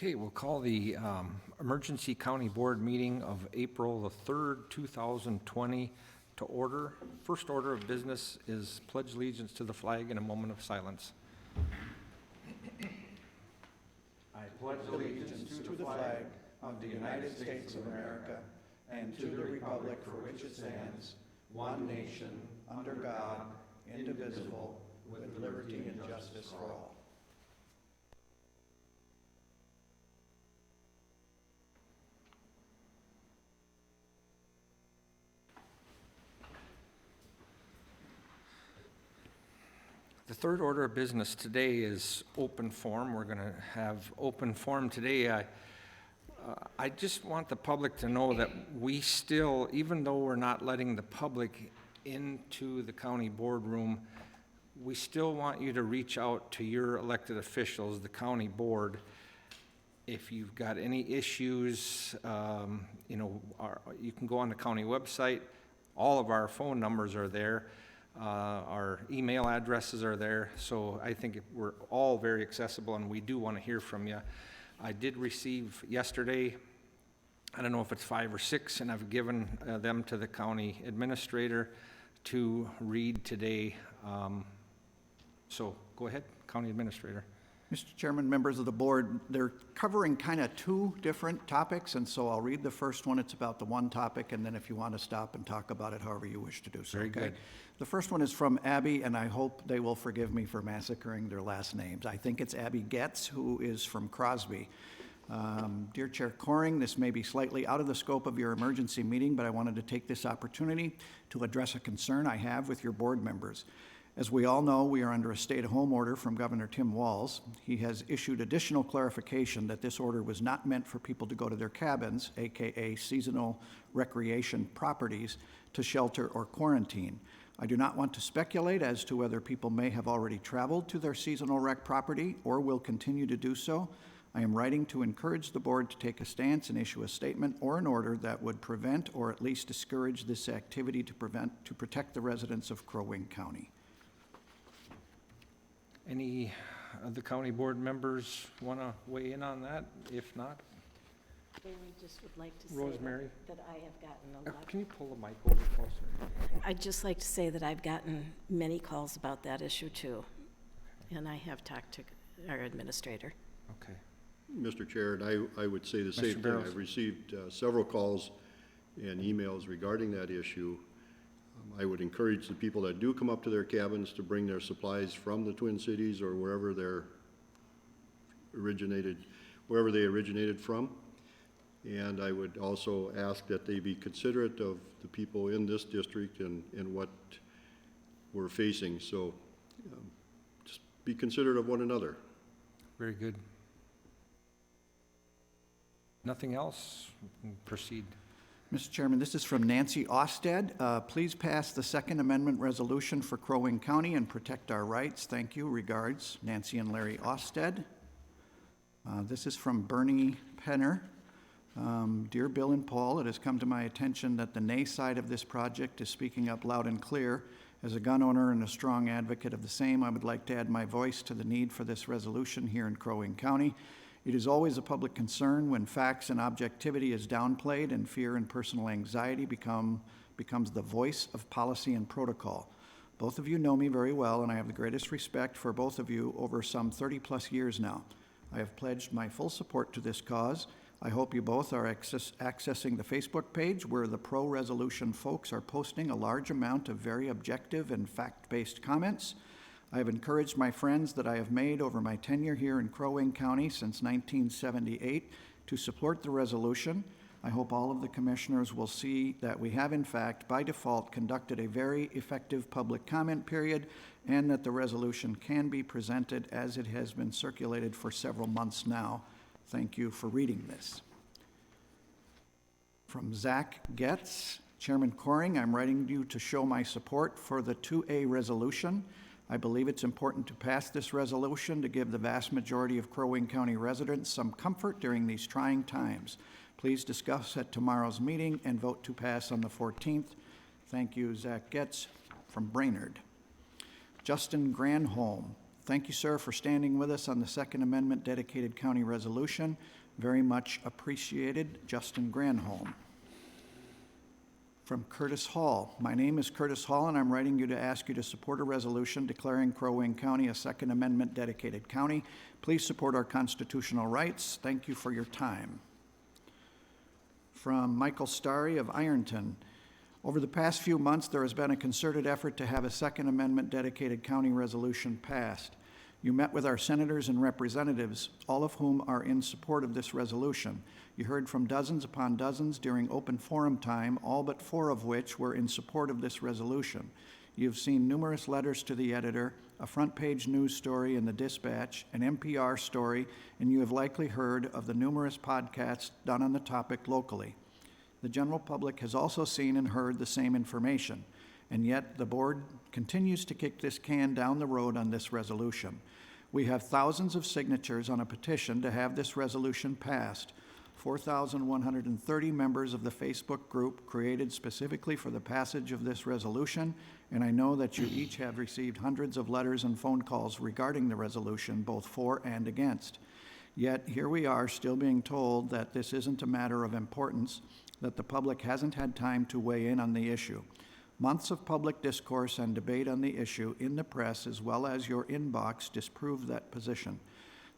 Okay, we'll call the Emergency County Board meeting of April the 3rd, 2020 to order. First order of business is pledge allegiance to the flag in a moment of silence. I pledge allegiance to the flag of the United States of America and to the republic for which it stands, one nation, under God, indivisible, with liberty and justice for all. The third order of business today is open forum. We're going to have open forum today. I just want the public to know that we still, even though we're not letting the public into the county boardroom, we still want you to reach out to your elected officials, the county board. If you've got any issues, you can go on the county website. All of our phone numbers are there. Our email addresses are there, so I think we're all very accessible, and we do want to hear from you. I did receive yesterday, I don't know if it's 5 or 6, and I've given them to the county administrator to read today. So go ahead, county administrator. Mr. Chairman, members of the board, they're covering kind of two different topics, and so I'll read the first one. It's about the one topic, and then if you want to stop and talk about it, however you wish to do so. Very good. The first one is from Abby, and I hope they will forgive me for massacring their last names. I think it's Abby Getz, who is from Crosby. Dear Chair Coring, this may be slightly out of the scope of your emergency meeting, but I wanted to take this opportunity to address a concern I have with your board members. As we all know, we are under a stay-at-home order from Governor Tim Walz. He has issued additional clarification that this order was not meant for people to go to their cabins, aka seasonal recreation properties, to shelter or quarantine. I do not want to speculate as to whether people may have already traveled to their seasonal rec property or will continue to do so. I am writing to encourage the board to take a stance and issue a statement or an order that would prevent or at least discourage this activity to protect the residents of Crow Wing County. Any of the county board members want to weigh in on that? If not, I just would like to say Rosemary? that I have gotten a lot. Can you pull the mic over closer? I'd just like to say that I've gotten many calls about that issue too, and I have talked to our administrator. Okay. Mr. Chair, and I would say the same thing. Barrows. I've received several calls and emails regarding that issue. I would encourage the people that do come up to their cabins to bring their supplies from the Twin Cities or wherever they originated from. And I would also ask that they be considerate of the people in this district and what we're facing. So just be considerate of one another. Very good. Nothing else? Proceed. Mr. Chairman, this is from Nancy Osted. Please pass the Second Amendment resolution for Crow Wing County and protect our rights. Thank you. Regards, Nancy and Larry Osted. This is from Bernie Penner. Dear Bill and Paul, it has come to my attention that the nay side of this project is speaking up loud and clear. As a gun owner and a strong advocate of the same, I would like to add my voice to the need for this resolution here in Crow Wing County. It is always a public concern when facts and objectivity is downplayed and fear and personal anxiety becomes the voice of policy and protocol. Both of you know me very well, and I have the greatest respect for both of you over some 30-plus years now. I have pledged my full support to this cause. I hope you both are accessing the Facebook page where the pro-resolution folks are posting a large amount of very objective and fact-based comments. I have encouraged my friends that I have made over my tenure here in Crow Wing County since 1978 to support the resolution. I hope all of the commissioners will see that we have, in fact, by default, conducted a very effective public comment period and that the resolution can be presented as it has been circulated for several months now. Thank you for reading this. From Zach Getz, Chairman Coring, I'm writing you to show my support for the 2A resolution. I believe it's important to pass this resolution to give the vast majority of Crow Wing County residents some comfort during these trying times. Please discuss at tomorrow's meeting and vote to pass on the 14th. Thank you, Zach Getz from Brainerd. Justin Granholm, Thank you, sir, for standing with us on the Second Amendment dedicated county resolution. Very much appreciated. Justin Granholm. From Curtis Hall. My name is Curtis Hall, and I'm writing you to ask you to support a resolution declaring Crow Wing County a Second Amendment dedicated county. Please support our constitutional rights. Thank you for your time. From Michael Starry of Ironton. Over the past few months, there has been a concerted effort to have a Second Amendment dedicated county resolution passed. You met with our senators and representatives, all of whom are in support of this resolution. You heard from dozens upon dozens during open forum time, all but 4 of which were in support of this resolution. You've seen numerous letters to the editor, a front-page news story in the Dispatch, an NPR story, and you have likely heard of the numerous podcasts done on the topic locally. The general public has also seen and heard the same information, and yet the board continues to kick this can down the road on this resolution. We have thousands of signatures on a petition to have this resolution passed. 4,130 members of the Facebook group created specifically for the passage of this resolution, and I know that you each have received hundreds of letters and phone calls regarding the resolution, both for and against. Yet here we are still being told that this isn't a matter of importance, that the public hasn't had time to weigh in on the issue. Months of public discourse and debate on the issue in the press as well as your inbox disprove that position.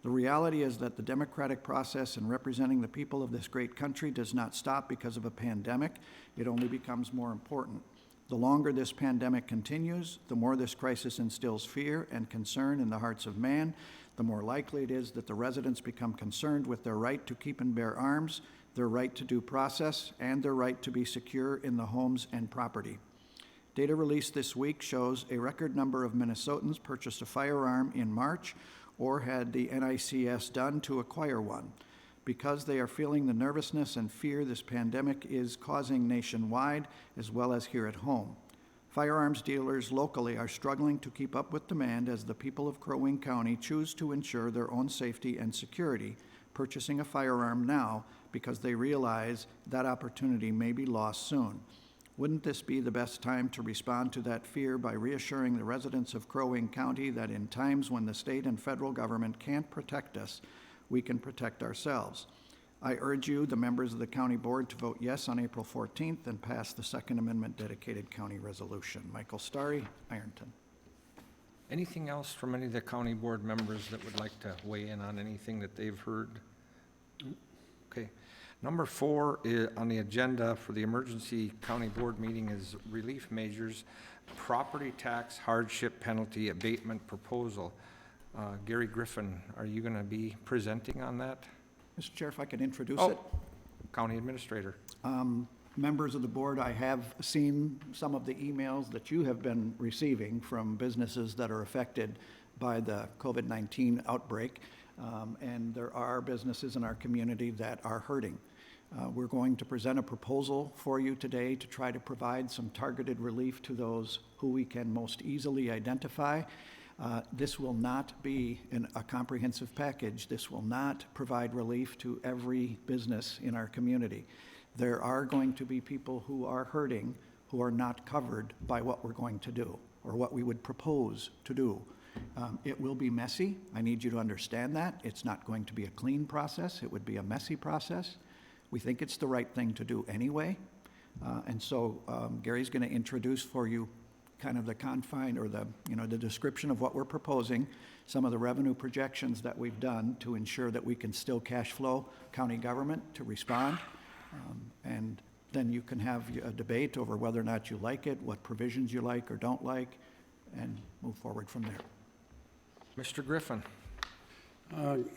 The reality is that the democratic process in representing the people of this great country does not stop because of a pandemic. It only becomes more important. The longer this pandemic continues, the more this crisis instills fear and concern in the hearts of man, the more likely it is that the residents become concerned with their right to keep and bear arms, their right to due process, and their right to be secure in the homes and property. Data released this week shows a record number of Minnesotans purchased a firearm in March or had the NICS done to acquire one. Because they are feeling the nervousness and fear this pandemic is causing nationwide as well as here at home. Firearms dealers locally are struggling to keep up with demand as the people of Crow Wing County choose to ensure their own safety and security, purchasing a firearm now because they realize that opportunity may be lost soon. Wouldn't this be the best time to respond to that fear by reassuring the residents of Crow Wing County that in times when the state and federal government can't protect us, we can protect ourselves? I urge you, the members of the county board, to vote yes on April 14th and pass the Second Amendment dedicated county resolution. Michael Starry, Ironton. Anything else from any of the county board members that would like to weigh in on anything that they've heard? Okay. Number 4 on the agenda for the emergency county board meeting is relief measures, property tax hardship penalty abatement proposal. Gary Griffin, are you going to be presenting on that? Mr. Chair, if I could introduce it. County Administrator. Members of the board, I have seen some of the emails that you have been receiving from businesses that are affected by the COVID-19 outbreak, and there are businesses in our community that are hurting. We're going to present a proposal for you today to try to provide some targeted relief to those who we can most easily identify. This will not be a comprehensive package. This will not provide relief to every business in our community. There are going to be people who are hurting who are not covered by what we're going to do or what we would propose to do. It will be messy. I need you to understand that. It's not going to be a clean process. It would be a messy process. We think it's the right thing to do anyway. And so Gary's going to introduce for you kind of the confine or the description of what we're proposing, some of the revenue projections that we've done to ensure that we can still cash flow county government to respond. And then you can have a debate over whether or not you like it, what provisions you like or don't like, and move forward from there. Mr. Griffin.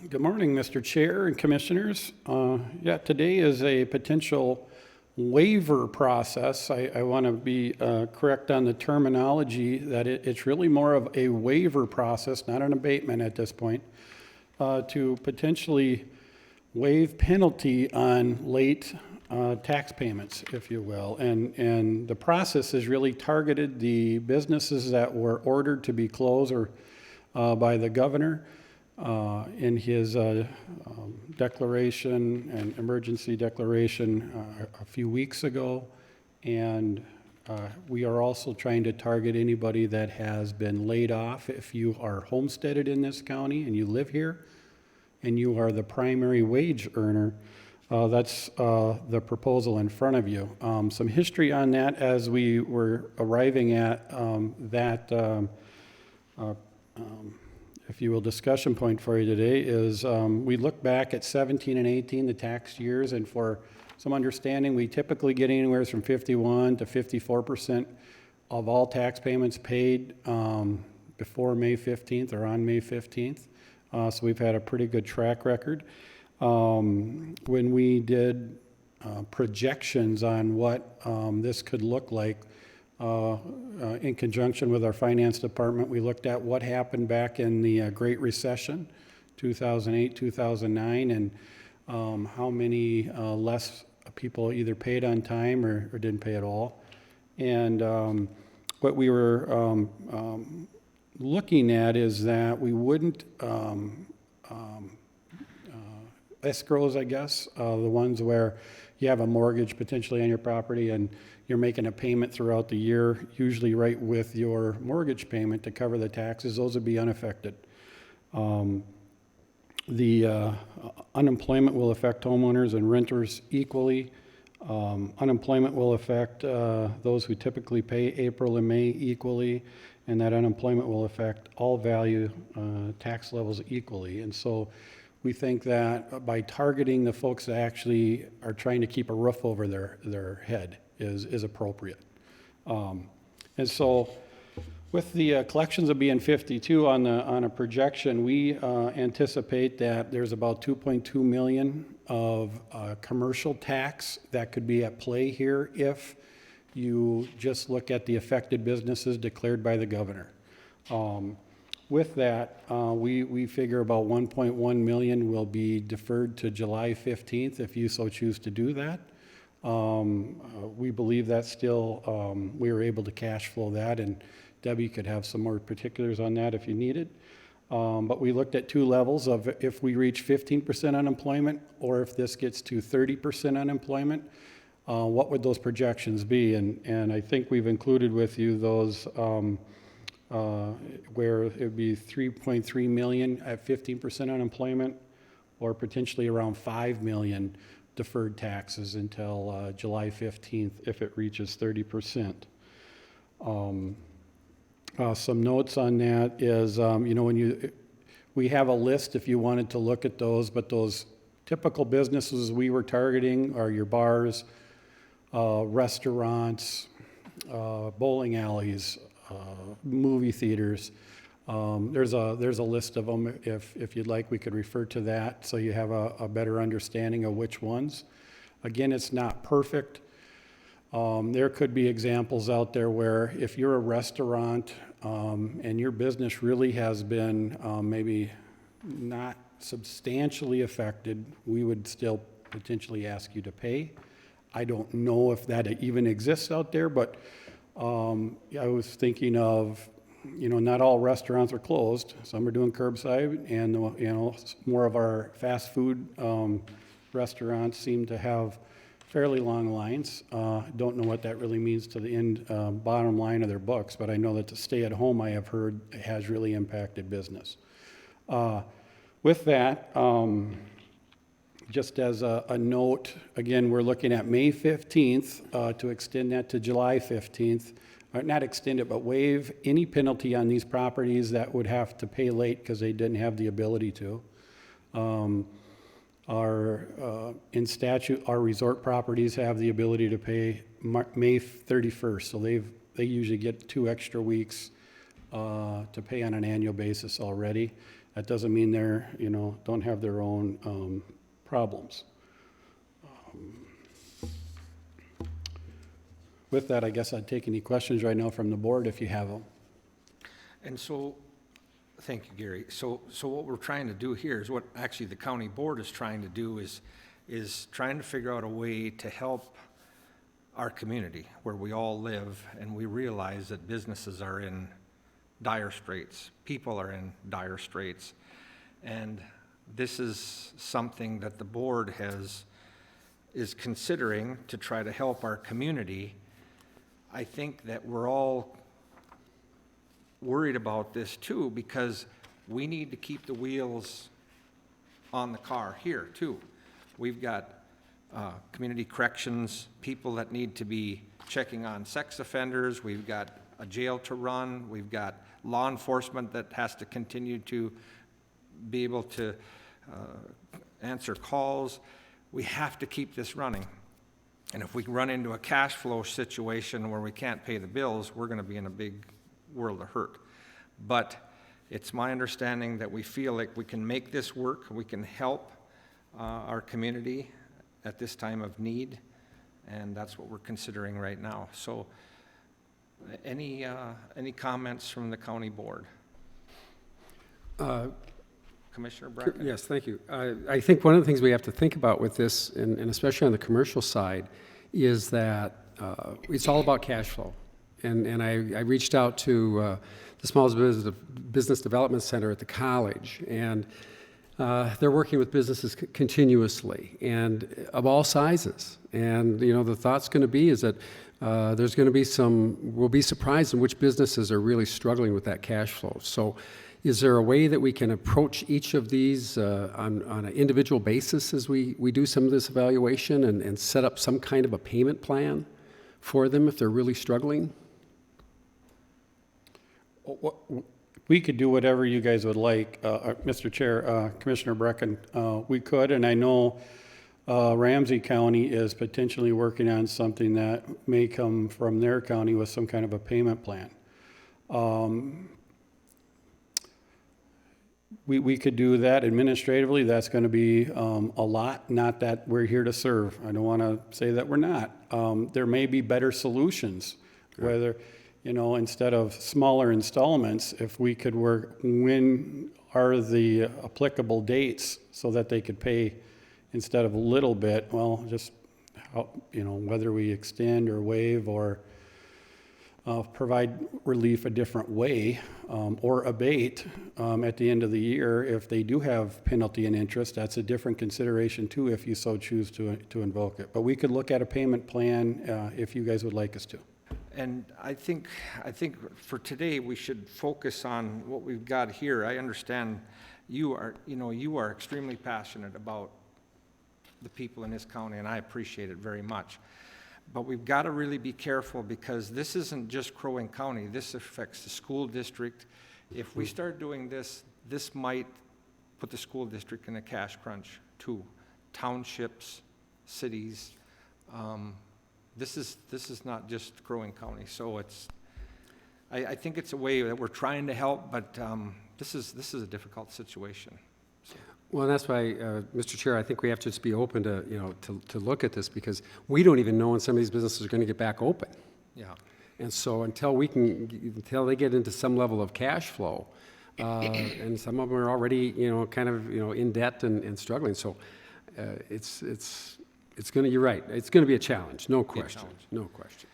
Good morning, Mr. Chair and Commissioners. Today is a potential waiver process. I want to be correct on the terminology that it's really more of a waiver process, not an abatement at this point, to potentially waive penalty on late tax payments, if you will. And the process is really targeted the businesses that were ordered to be closed or by the governor in his declaration and emergency declaration a few weeks ago. And We are also trying to target anybody that has been laid off. If you are homesteaded in this county and you live here, and you are the primary wage earner, that's the proposal in front of you. Some history on that as we were arriving at that, if you will, discussion point for you today is we look back at 17 and 18, the tax years, and for some understanding, we typically get anywhere from 51 to 54% of all tax payments paid before May 15th or on May 15th. So we've had a pretty good track record. When we did projections on what this could look like, in conjunction with our finance department, we looked at what happened back in the Great Recession, 2008, 2009, and how many less people either paid on time or didn't pay at all. And what we were looking at is that we wouldn't escrows, I guess, the ones where you have a mortgage potentially on your property and you're making a payment throughout the year, usually right with your mortgage payment to cover the taxes, those would be unaffected. The unemployment will affect homeowners and renters equally. Unemployment will affect those who typically pay April and May equally, and that unemployment will affect all value tax levels equally. And so we think that by targeting the folks that actually are trying to keep a roof over their head is appropriate. And so with the collections of being 52 on a projection, we anticipate that there's about 2.2 million of commercial tax that could be at play here if you just look at the affected businesses declared by the governor. With that, we figure about 1.1 million will be deferred to July 15th if you so choose to do that. We believe that still, we were able to cash flow that, and Debbie could have some more particulars on that if you need it. But we looked at two levels of if we reach 15% unemployment or if this gets to 30% unemployment, what would those projections be? And I think we've included with you those where it would be 3.3 million at 15% unemployment or potentially around 5 million deferred taxes until July 15th if it reaches 30%. Some notes on that is, we have a list if you wanted to look at those, but those typical businesses we were targeting are your bars, restaurants, bowling alleys, movie theaters. There's a list of them. If you'd like, we could refer to that so you have a better understanding of which ones. Again, it's not perfect. There could be examples out there where if you're a restaurant and your business really has been maybe not substantially affected, we would still potentially ask you to pay. I don't know if that even exists out there, but I was thinking of, not all restaurants are closed. Some are doing curbside, and more of our fast food restaurants seem to have fairly long lines. Don't know what that really means to the bottom line of their books, but I know that the stay-at-home, I have heard, has really impacted business. With that, just as a note, again, we're looking at May 15th to extend that to July 15th. Not extend it, but waive any penalty on these properties that would have to pay late because they didn't have the ability to. In statute, our resort properties have the ability to pay May 31st, so they usually get 2 extra weeks to pay on an annual basis already. That doesn't mean they're, don't have their own problems. With that, I guess I'd take any questions right now from the board if you have them. And so, thank you, Gary. So what we're trying to do here is what actually the county board is trying to do is trying to figure out a way to help our community where we all live, and we realize that businesses are in dire straits. People are in dire straits. And this is something that the board is considering to try to help our community. I think that we're all worried about this too, because we need to keep the wheels on the car here too. We've got community corrections, people that need to be checking on sex offenders, we've got a jail to run, we've got law enforcement that has to continue to be able to answer calls. We have to keep this running. And if we run into a cash flow situation where we can't pay the bills, we're going to be in a big world of hurt. But it's my understanding that we feel like we can make this work, we can help our community at this time of need, and that's what we're considering right now. So any comments from the county board? Commissioner Brecken? Yes, thank you. I think one of the things we have to think about with this, and especially on the commercial side, is that it's all about cash flow. And I reached out to the Small Business Development Center at the college, and they're working with businesses continuously and of all sizes. And, you know, the thought's going to be is that there's going to be we'll be surprised in which businesses are really struggling with that cash flow. So is there a way that we can approach each of these on an individual basis as we do some of this evaluation and set up some kind of a payment plan for them if they're really struggling? We could do whatever you guys would like, Mr. Chair, Commissioner Brecken. We could, and I know Ramsey County is potentially working on something that may come from their county with some kind of a payment plan. We could do that administratively. That's going to be a lot, not that we're here to serve. I don't want to say that we're not. There may be better solutions, whether, you know, instead of smaller installments, if we could work, when are the applicable dates so that they could pay instead of a little bit, well, just, you know, whether we extend or waive or provide relief a different way or abate at the end of the year. If they do have penalty and interest, that's a different consideration too if you so choose to invoke it. But we could look at a payment plan if you guys would like us to. And I think for today, we should focus on what we've got here. I understand you are extremely passionate about the people in this county, and I appreciate it very much. But we've got to really be careful, because this isn't just Crow Wing County. This affects the school district. If we start doing this, this might put the school district in a cash crunch too. Townships, cities. This is not just Crow Wing County. So I think it's a way that we're trying to help, but this is a difficult situation. So. Well, that's why, Mr. Chair, I think we have to just be open to, you know, to look at this, because we don't even know when some of these businesses are going to get back open. Yeah. And so until they get into some level of cash flow, and some of them are already, you know, kind of, you know, in debt and struggling. So it's going to, you're right, it's going to be a challenge, no question, no question.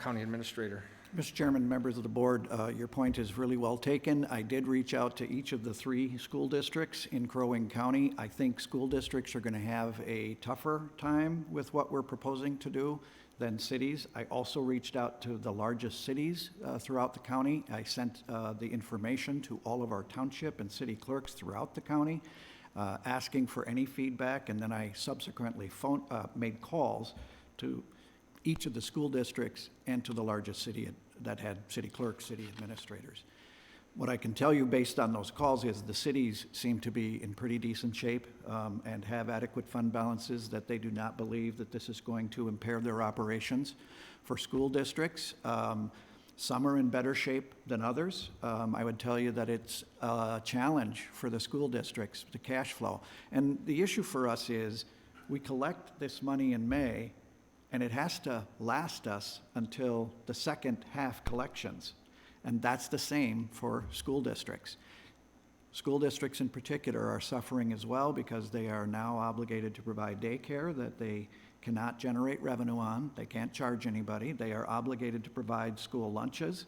County Administrator. Mr. Chairman, members of the board, your point is really well taken. I did reach out to each of the 3 school districts in Crow Wing County. I think school districts are going to have a tougher time with what we're proposing to do than cities. I also reached out to the largest cities throughout the county. I sent the information to all of our township and city clerks throughout the county, asking for any feedback, and then I subsequently made calls to each of the school districts and to the largest city that had city clerks, city administrators. What I can tell you based on those calls is the cities seem to be in pretty decent shape and have adequate fund balances, that they do not believe that this is going to impair their operations. For school districts, some are in better shape than others. I would tell you that it's a challenge for the school districts, the cash flow. And the issue for us is we collect this money in May, and it has to last us until the second half collections. And that's the same for school districts. School districts in particular are suffering as well, because they are now obligated to provide daycare that they cannot generate revenue on. They can't charge anybody. They are obligated to provide school lunches.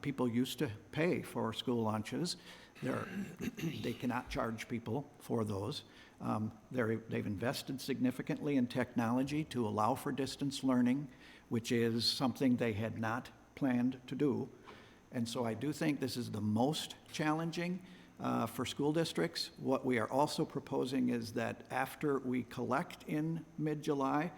People used to pay for school lunches. They cannot charge people for those. They've invested significantly in technology to allow for distance learning, which is something they had not planned to do. And so I do think this is the most challenging for school districts. What we are also proposing is that after we collect in mid-July,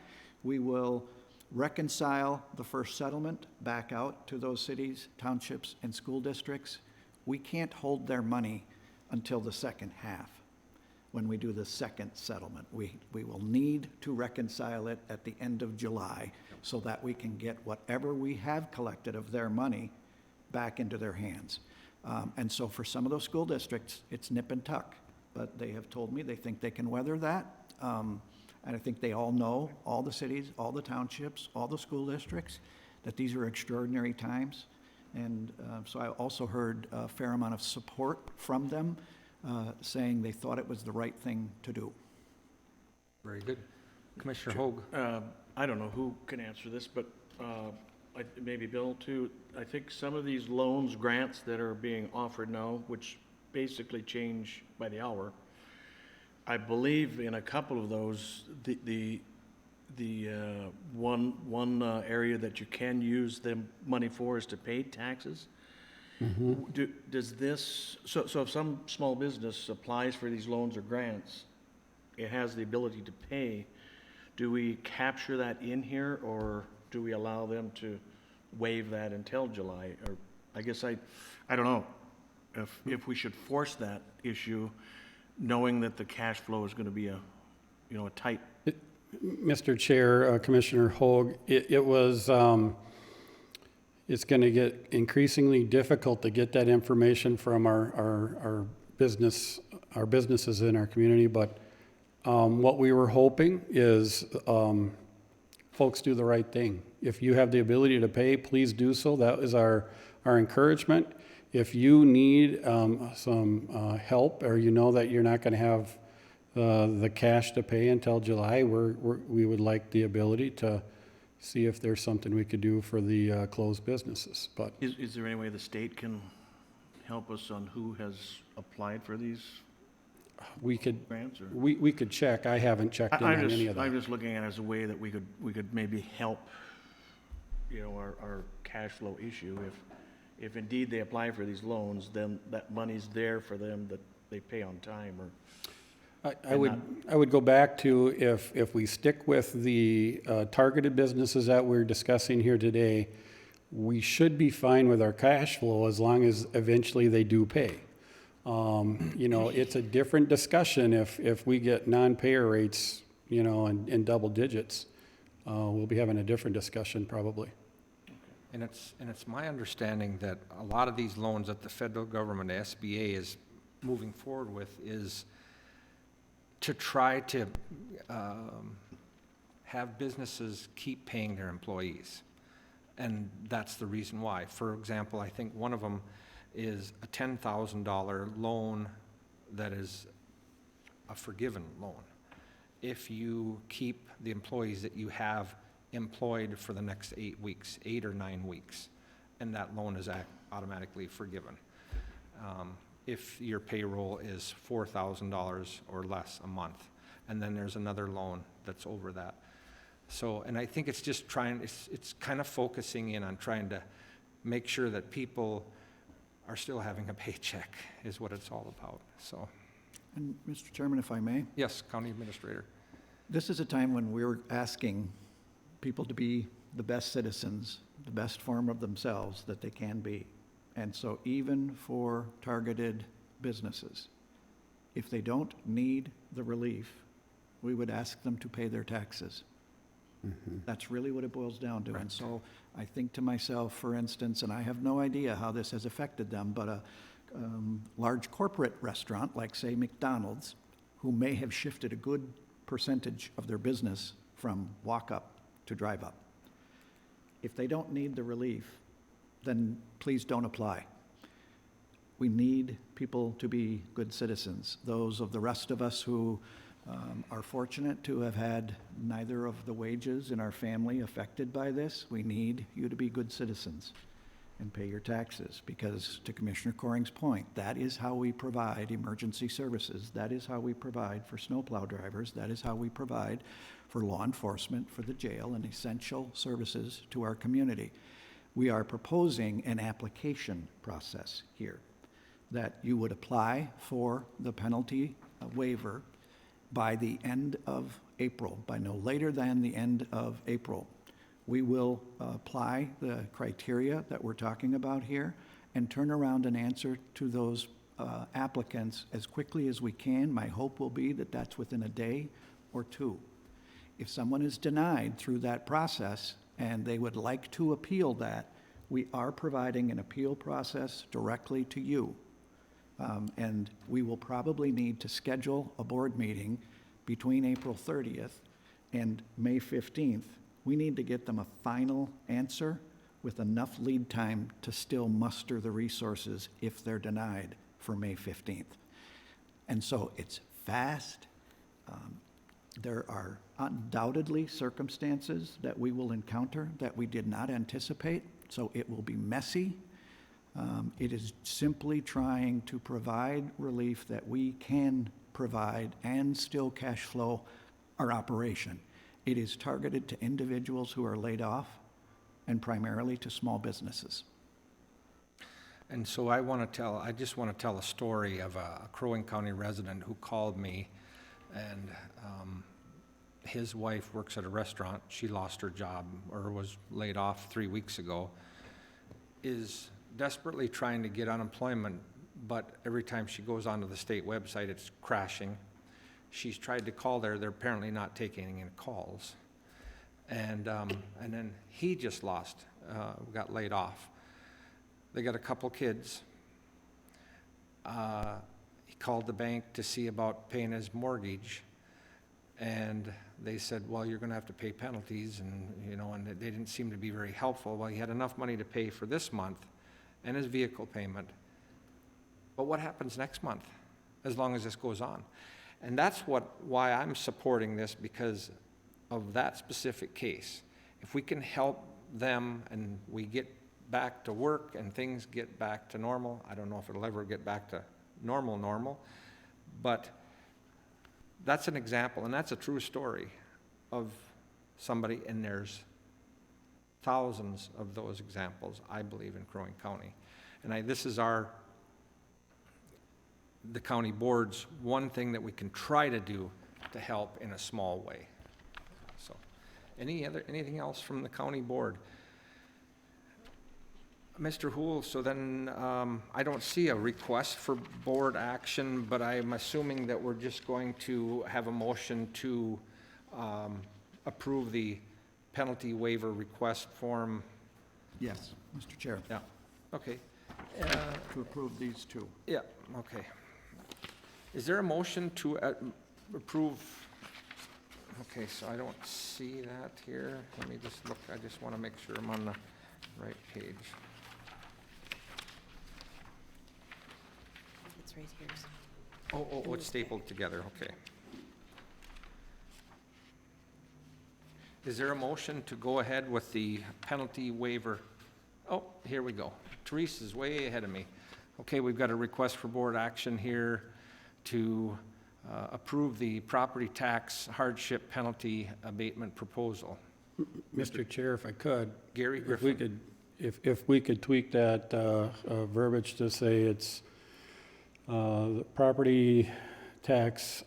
we will reconcile the first settlement back out to those cities, townships, and school districts. We can't hold their money until the second half, when we do the second settlement. We will need to reconcile it at the end of July so that we can get whatever we have collected of their money back into their hands. And so for some of those school districts, it's nip and tuck, but they have told me they think they can weather that. And I think they all know, all the cities, all the townships, all the school districts, that these are extraordinary times. And so I also heard a fair amount of support from them, saying they thought it was the right thing to do. Very good. Commissioner Hoag? I don't know who can answer this, but maybe Bill too. I think some of these loans, grants that are being offered now, which basically change by the hour, I believe in a couple of those, the one area that you can use the money for is to pay taxes. Does this, so if some small business applies for these loans or grants, it has the ability to pay, do we capture that in here, or do we allow them to waive that until July? Or I guess I don't know if we should force that issue, knowing that the cash flow is going to be a tight. Mr. Chair, Commissioner Hoag, it's going to get increasingly difficult to get that information from our businesses in our community, but what we were hoping is folks do the right thing. If you have the ability to pay, please do so. That is our encouragement. If you need some help, or you know that you're not going to have the cash to pay until July, we would like the ability to see if there's something we could do for the closed businesses. But Is there any way the state can help us on who has applied for these we could grants? Or? we could check. I haven't checked in on any of that. I'm just looking at it as a way that we could maybe help, our cash flow issue. If indeed they apply for these loans, then that money's there for them, that they pay on time. Or I would go back to if we stick with the targeted businesses that we're discussing here today, we should be fine with our cash flow as long as eventually they do pay. It's a different discussion if we get non-payer rates, in double digits. We'll be having a different discussion probably. And it's my understanding that a lot of these loans that the federal government, the SBA, is moving forward with is to try to have businesses keep paying their employees. And that's the reason why. For example, I think one of them is a $10,000 loan that is a forgiven loan. If you keep the employees that you have employed for the next 8 weeks, 8 or 9 weeks, and that loan is automatically forgiven. If your payroll is $4,000 or less a month, and then there's another loan that's over that. So, and I think it's just it's kind of focusing in on trying to make sure that people are still having a paycheck is what it's all about, so. And Mr. Chairman, if I may, Yes, County Administrator. this is a time when we're asking people to be the best citizens, the best form of themselves that they can be. And so even for targeted businesses, if they don't need the relief, we would ask them to pay their taxes. That's really what it boils down to. And so I think to myself, for instance, and I have no idea how this has affected them, but a large corporate restaurant like, say, McDonald's, who may have shifted a good percentage of their business from walk-up to drive-up. If they don't need the relief, then please don't apply. We need people to be good citizens. Those of the rest of us who are fortunate to have had neither of the wages in our family affected by this, we need you to be good citizens. and pay your taxes, because to Commissioner Coring's point, that is how we provide emergency services. That is how we provide for snowplow drivers. That is how we provide for law enforcement, for the jail, and essential services to our community. We are proposing an application process here, that you would apply for the penalty waiver by the end of April, by no later than the end of April. We will apply the criteria that we're talking about here and turn around an answer to those applicants as quickly as we can. My hope will be that that's within a day or two. If someone is denied through that process and they would like to appeal that, we are providing an appeal process directly to you. And we will probably need to schedule a board meeting between April 30th and May 15th. We need to get them a final answer with enough lead time to still muster the resources if they're denied for May 15th. And so it's fast. There are undoubtedly circumstances that we will encounter that we did not anticipate, so it will be messy. It is simply trying to provide relief that we can provide and still cash flow our operation. It is targeted to individuals who are laid off and primarily to small businesses. And so I just want to tell a story of a Crow Wing County resident who called me, and his wife works at a restaurant. She lost her job or was laid off 3 weeks ago, is desperately trying to get unemployment, but every time she goes onto the state website, it's crashing. She's tried to call there. They're apparently not taking any calls. And then he just got laid off. They got a couple kids. He called the bank to see about paying his mortgage, and they said, well, you're going to have to pay penalties, and they didn't seem to be very helpful. Well, he had enough money to pay for this month and his vehicle payment. But what happens next month, as long as this goes on? And that's why I'm supporting this, because of that specific case. If we can help them and we get back to work and things get back to normal, I don't know if it'll ever get back to normal, but that's an example, and that's a true story of somebody, and there's thousands of those examples, I believe, in Crow Wing County. And this is the county board's one thing that we can try to do to help in a small way. So, anything else from the county board? Mr. Houle, so then I don't see a request for board action, but I'm assuming that we're just going to have a motion to approve the penalty waiver request form. Yes, Mr. Chair, Yeah, okay. to approve these two. Yeah, okay. Is there a motion to approve? Okay, so I don't see that here. Let me just look. I just want to make sure I'm on the right page. It's right here. Oh, it's stapled together, okay. Is there a motion to go ahead with the penalty waiver? Oh, here we go. Therese is way ahead of me. Okay, we've got a request for board action here to approve the property tax hardship penalty abatement proposal. Mr. Chair, if I could. Gary If we Griffin. could, if we could tweak that verbiage to say it's the property tax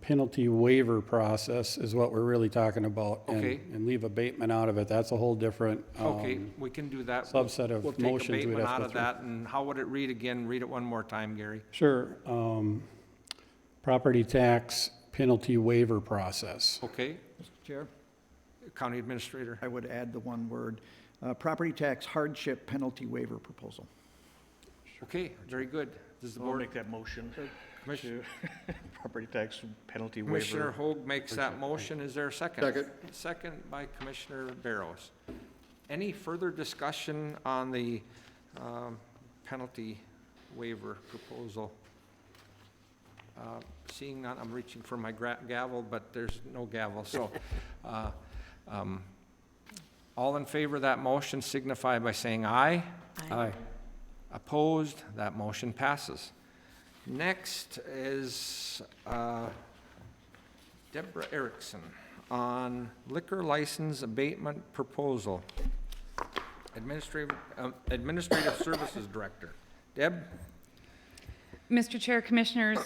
penalty waiver process is what we're really talking about. Okay. And leave abatement out of it. That's a whole different Okay, we can do that. subset of We'll take motions we'd abatement have out to of go through. that, and how would it read again? Read it one more time, Gary. Sure. Property tax penalty waiver process. Okay, Mr. Chair, County Administrator. I would add the one word, property tax hardship penalty waiver proposal. Okay, very good. Does the I'll board, make that motion Commissioner, to property tax penalty Commissioner waiver. Hoag makes that motion. Is there a second? Second. Second by Commissioner Barrows. Any further discussion on the penalty waiver proposal? Seeing none, I'm reaching for my gavel, but there's no gavel, so All in favor of that motion signify by saying aye. Aye. Opposed? That motion passes. Next is Deborah Erickson on liquor license abatement proposal. Administrative Services Director. Deb? Mr. Chair, Commissioners,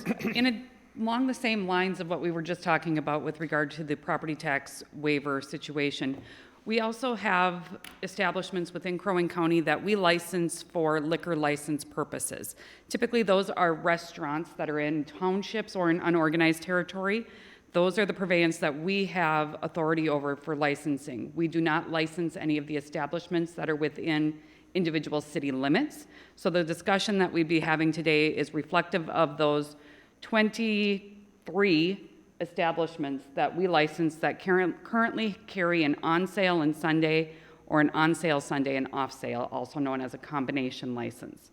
along the same lines of what we were just talking about with regard to the property tax waiver situation, we also have establishments within Crow Wing County that we license for liquor license purposes. Typically, those are restaurants that are in townships or in unorganized territory. Those are the purveyance that we have authority over for licensing. We do not license any of the establishments that are within individual city limits. So the discussion that we'd be having today is reflective of those 23 establishments that we license that currently carry an on-sale and Sunday or an on-sale Sunday and off-sale, also known as a combination license.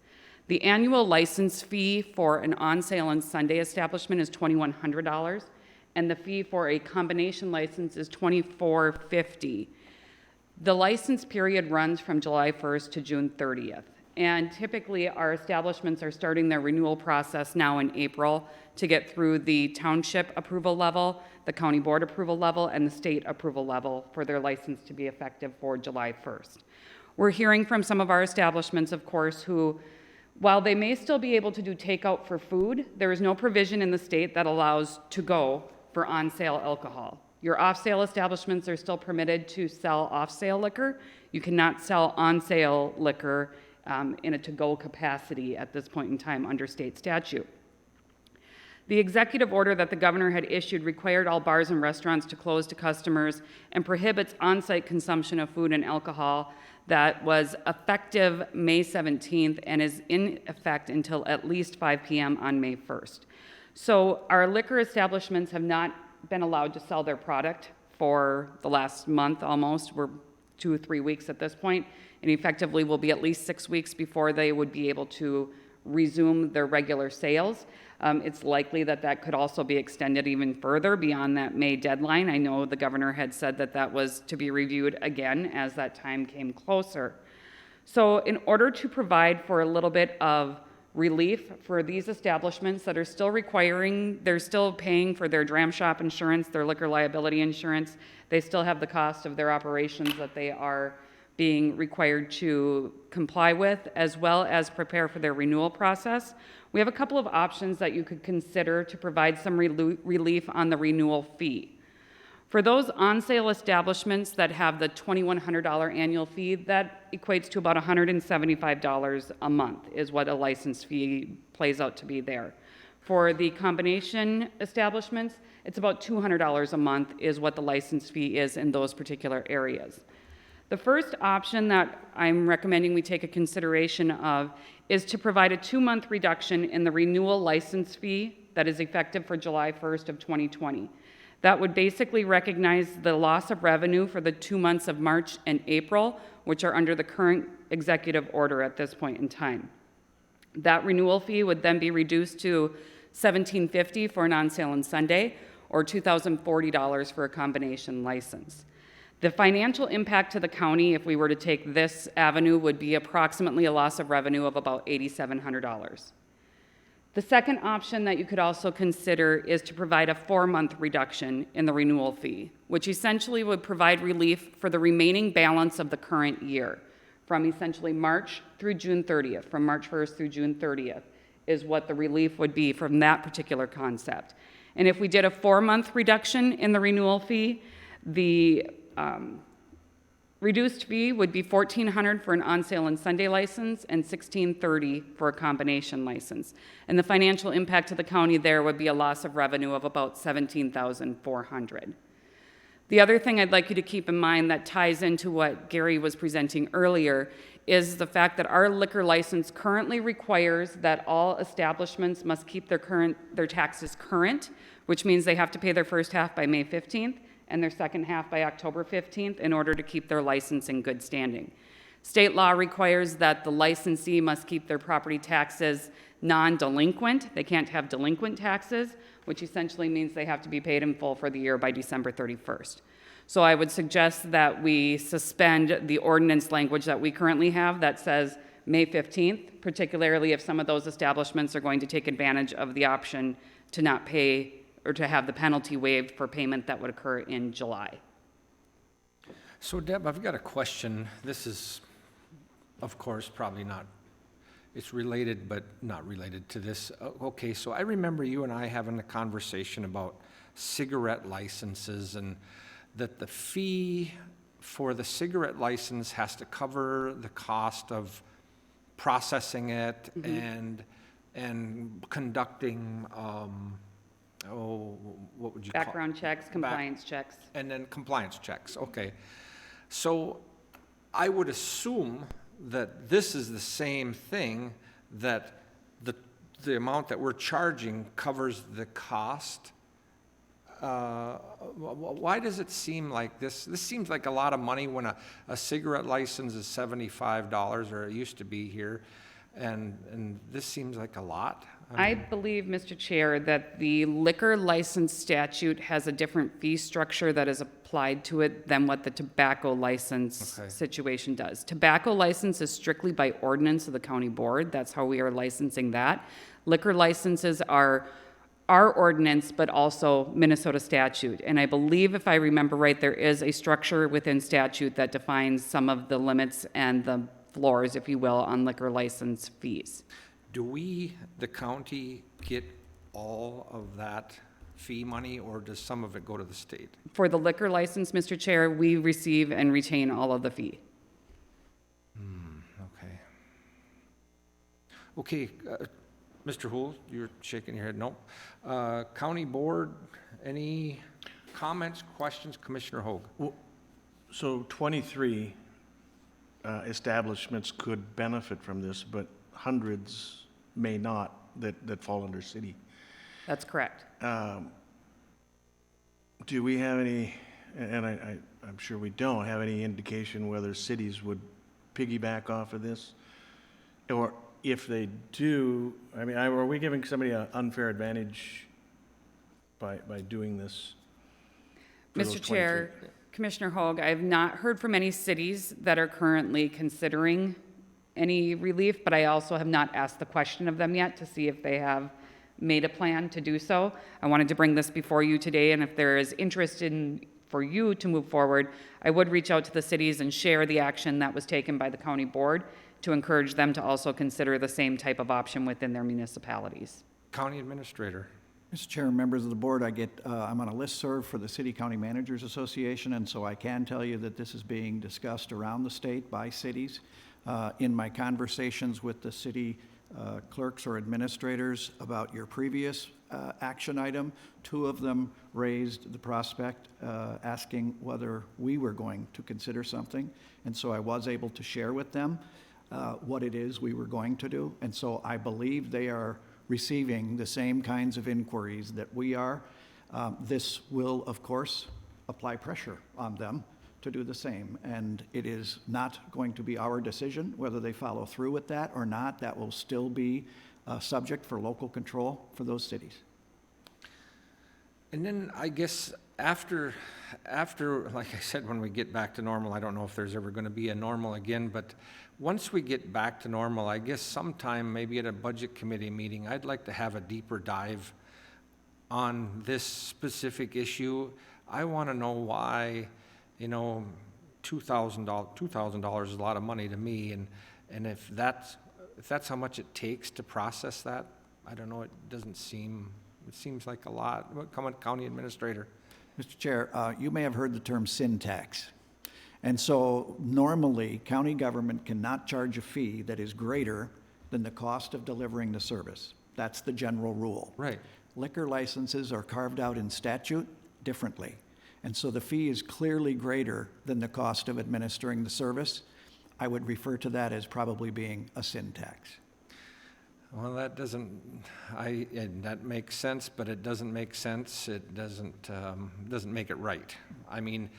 The annual license fee for an on-sale and Sunday establishment is $2,100, and the fee for a combination license is $2,450. The license period runs from July 1st to June 30th. And typically, our establishments are starting their renewal process now in April to get through the township approval level, the county board approval level, and the state approval level for their license to be effective for July 1st. We're hearing from some of our establishments, of course, who, while they may still be able to do takeout for food, there is no provision in the state that allows to-go for on-sale alcohol. Your off-sale establishments are still permitted to sell off-sale liquor. You cannot sell on-sale liquor in a to-go capacity at this point in time under state statute. The executive order that the governor had issued required all bars and restaurants to close to customers and prohibits on-site consumption of food and alcohol. That was effective May 17th and is in effect until at least 5 p.m. on May 1st. So our liquor establishments have not been allowed to sell their product for the last month almost. We're 2 or 3 weeks at this point, and effectively will be at least 6 weeks before they would be able to resume their regular sales. It's likely that that could also be extended even further beyond that May deadline. I know the governor had said that that was to be reviewed again as that time came closer. So in order to provide for a little bit of relief for these establishments that are still they're still paying for their dram shop insurance, their liquor liability insurance, they still have the cost of their operations that they are being required to comply with, as well as prepare for their renewal process. We have a couple of options that you could consider to provide some relief on the renewal fee. For those on-sale establishments that have the $2,100 annual fee, that equates to about $175 a month is what a license fee plays out to be there. For the combination establishments, it's about $200 a month is what the license fee is in those particular areas. The first option that I'm recommending we take a consideration of is to provide a 2-month reduction in the renewal license fee that is effective for July 1st of 2020. That would basically recognize the loss of revenue for the 2 months of March and April, which are under the current executive order at this point in time. That renewal fee would then be reduced to $1,750 for an on-sale and Sunday, or $2,040 for a combination license. The financial impact to the county, if we were to take this avenue, would be approximately a loss of revenue of about $8,700. The second option that you could also consider is to provide a 4-month reduction in the renewal fee, which essentially would provide relief for the remaining balance of the current year, from essentially March through June 30th, from March 1st through June 30th, is what the relief would be from that particular concept. And if we did a 4-month reduction in the renewal fee, the reduced fee would be $1,400 for an on-sale and Sunday license and $1,630 for a combination license. And the financial impact to the county there would be a loss of revenue of about $17,400. The other thing I'd like you to keep in mind that ties into what Gary was presenting earlier is the fact that our liquor license currently requires that all establishments must keep their taxes current, which means they have to pay their first half by May 15th and their second half by October 15th in order to keep their license in good standing. State law requires that the licensee must keep their property taxes non-delinquent. They can't have delinquent taxes, which essentially means they have to be paid in full for the year by December 31st. So I would suggest that we suspend the ordinance language that we currently have that says May 15th, particularly if some of those establishments are going to take advantage of the option to not pay or to have the penalty waived for payment that would occur in July. So Deb, I've got a question. This is, of course, probably not, it's related, but not related to this. Okay, so I remember you and I having a conversation about cigarette licenses and that the fee for the cigarette license has to cover the cost of processing it and conducting, what would you call it? Background checks, compliance checks. And then compliance checks, okay. So I would assume that this is the same thing, that the amount that we're charging covers the cost. Why does it seem like this? This seems like a lot of money when a cigarette license is $75, or it used to be here, and this seems like a lot. I believe, Mr. Chair, that the liquor license statute has a different fee structure that is applied to it than what the tobacco license Okay. situation does. Tobacco license is strictly by ordinance of the county board. That's how we are licensing that. Liquor licenses are our ordinance, but also Minnesota statute. And I believe, if I remember right, there is a structure within statute that defines some of the limits and the floors, if you will, on liquor license fees. Do we, the county, get all of that fee money, or does some of it go to the state? For the liquor license, Mr. Chair, we receive and retain all of the fee. Okay. Okay, Mr. Houle, you're shaking your head, no. County Board, any comments, questions? Commissioner Hoag? So 23 establishments could benefit from this, but hundreds may not that fall under city. That's correct. Do we have any, and I'm sure we don't, have any indication whether cities would piggyback off of this? Or if they do, I mean, are we giving somebody an unfair advantage by doing this? for those Mr. Chair, 23? Commissioner Hoag, I have not heard from any cities that are currently considering any relief, but I also have not asked the question of them yet to see if they have made a plan to do so. I wanted to bring this before you today, and if there is interest for you to move forward, I would reach out to the cities and share the action that was taken by the county board to encourage them to also consider the same type of option within their municipalities. County Administrator? Mr. Chair, members of the board, I'm on a listserv for the City County Managers Association, and so I can tell you that this is being discussed around the state by cities. In my conversations with the city clerks or administrators about your previous action item, two of them raised the prospect, asking whether we were going to consider something. And so I was able to share with them what it is we were going to do. And so I believe they are receiving the same kinds of inquiries that we are. This will, of course, apply pressure on them to do the same. And it is not going to be our decision whether they follow through with that or not. That will still be subject for local control for those cities. And then I guess after, like I said, when we get back to normal, I don't know if there's ever going to be a normal again, but once we get back to normal, I guess sometime, maybe at a budget committee meeting, I'd like to have a deeper dive on this specific issue. I want to know why, you know, $2,000 is a lot of money to me, and if that's how much it takes to process that, I don't know, it seems like a lot. Come on, County Administrator. Mr. Chair, you may have heard the term sin tax. And so normally, county government cannot charge a fee that is greater than the cost of delivering the service. That's the general rule. Right. Liquor licenses are carved out in statute differently. And so the fee is clearly greater than the cost of administering the service. I would refer to that as probably being a sin tax. Well, that that makes sense, but it doesn't make sense. It doesn't make it right. I mean,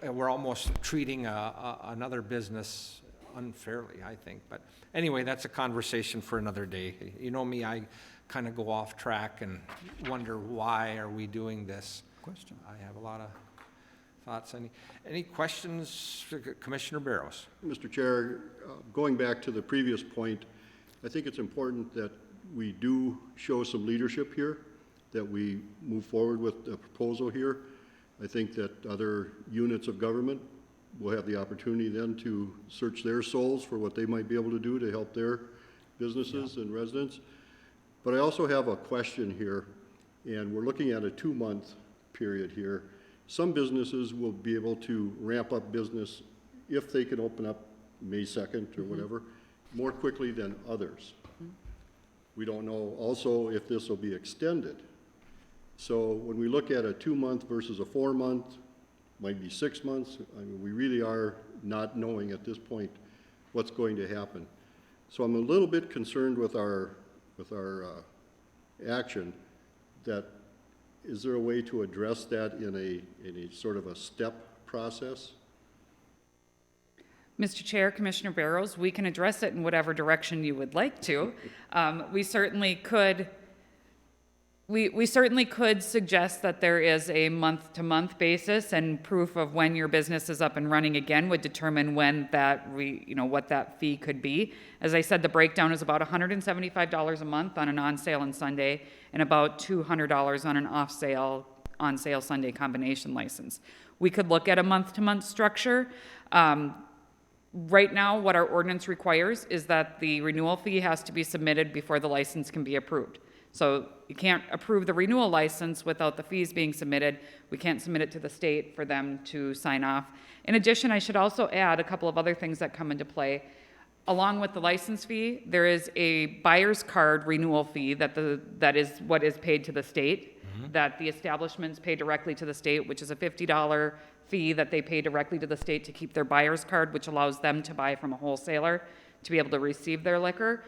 we're almost treating another business unfairly, I think. But anyway, that's a conversation for another day. You know me, I kind of go off track and wonder why are we doing this. Question. I have a lot of thoughts? Any questions, for Commissioner Barrows? Mr. Chair, going back to the previous point, I think it's important that we do show some leadership here, that we move forward with a proposal here. I think that other units of government will have the opportunity then to search their souls for what they might be able to do to help their businesses and residents. But I also have a question here, and we're looking at a 2-month period here. Some businesses will be able to ramp up business if they can open up May 2nd or whatever, more quickly than others. We don't know also if this will be extended. So when we look at a 2-month versus a 4-month, might be 6 months, I mean, we really are not knowing at this point what's going to happen. So I'm a little bit concerned with our action, that is there a way to address that in a sort of a step process? Mr. Chair, Commissioner Barrows, we can address it in whatever direction you would like to. We certainly could, we certainly could suggest that there is a month-to-month basis, and proof of when your business is up and running again would determine when that, what that fee could be. As I said, the breakdown is about $175 a month on an on-sale and Sunday, and about $200 on an off-sale, on-sale Sunday combination license. We could look at a month-to-month structure. Right now, what our ordinance requires is that the renewal fee has to be submitted before the license can be approved. So you can't approve the renewal license without the fees being submitted. We can't submit it to the state for them to sign off. In addition, I should also add a couple of other things that come into play. Along with the license fee, there is a buyer's card renewal fee that is what is paid to the state, that the establishments pay directly to the state, which is a $50 fee that they pay directly to the state to keep their buyer's card, which allows them to buy from a wholesaler to be able to receive their liquor.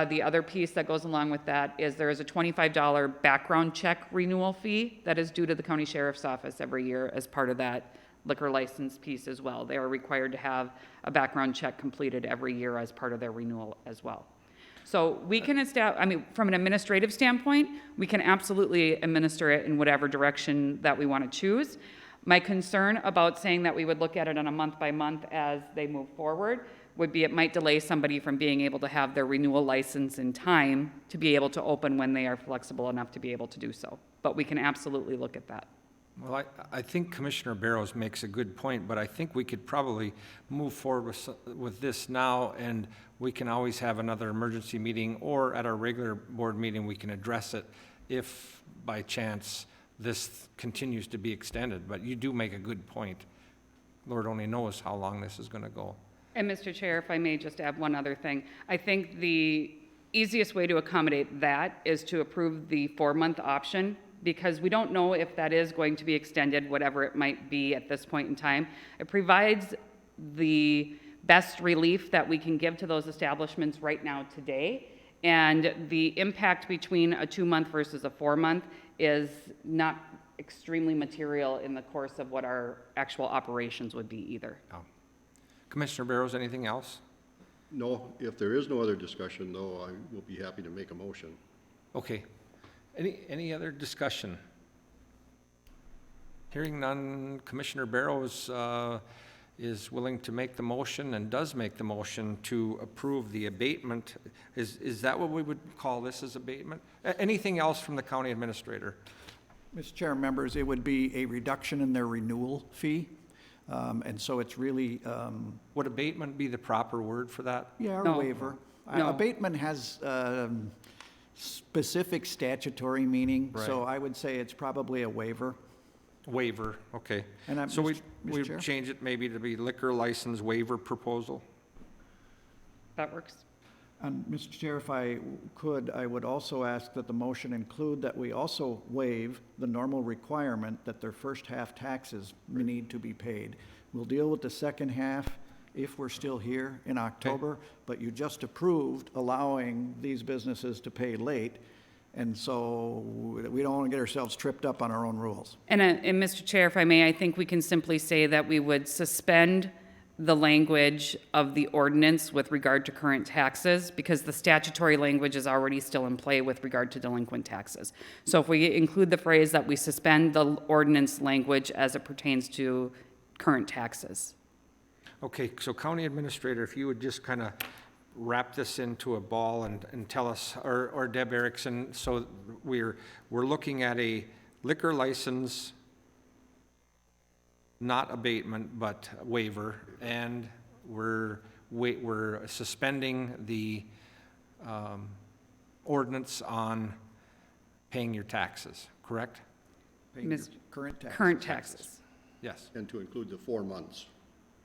The other piece that goes along with that is there is a $25 background check renewal fee that is due to the county sheriff's office every year as part of that liquor license piece as well. They are required to have a background check completed every year as part of their renewal as well. So we can establish, from an administrative standpoint, we can absolutely administer it in whatever direction that we want to choose. My concern about saying that we would look at it on a month-by-month as they move forward would be it might delay somebody from being able to have their renewal license in time to be able to open when they are flexible enough to be able to do so. But we can absolutely look at that. Well, I think Commissioner Barrows makes a good point, but I think we could probably move forward with this now, and we can always have another emergency meeting, or at our regular board meeting, we can address it if by chance this continues to be extended. But you do make a good point. Lord only knows how long this is going to go. And Mr. Chair, if I may just add one other thing. I think the easiest way to accommodate that is to approve the 4-month option, because we don't know if that is going to be extended, whatever it might be at this point in time. It provides the best relief that we can give to those establishments right now today. And the impact between a 2-month versus a 4-month is not extremely material in the course of what our actual operations would be either. Oh. Commissioner Barrows, anything else? No, if there is no other discussion, though, I will be happy to make a motion. Okay. Any other discussion? Hearing none, Commissioner Barrows is willing to make the motion and does make the motion to approve the abatement. Is that what we would call this, as abatement? Anything else from the county administrator? Mr. Chair, members, it would be a reduction in their renewal fee. And so it's really, Would abatement be the proper word for that? yeah, a No. waiver. No. Abatement has specific statutory meaning, so I would say it's probably a waiver. Waiver, okay. And I'm- So Mr. we Chair? change it maybe to be liquor license waiver proposal? That works. And Mr. Chair, if I could, I would also ask that the motion include that we also waive the normal requirement that their first half taxes need to be paid. We'll deal with the second half if we're still here in October, but you just approved allowing these businesses to pay late, and so we don't want to get ourselves tripped up on our own rules. And Mr. Chair, if I may, I think we can simply say that we would suspend the language of the ordinance with regard to current taxes, because the statutory language is already still in play with regard to delinquent taxes. So if we include the phrase that we suspend the ordinance language as it pertains to current taxes. Okay, so County Administrator, if you would just kind of wrap this into a ball and tell us, or Deb Erickson, so we're looking at a liquor license, not abatement, but waiver, and we're suspending the ordinance on paying your taxes, correct? Paying your Ms. current tax. Current taxes. Yes, And to include the 4 months.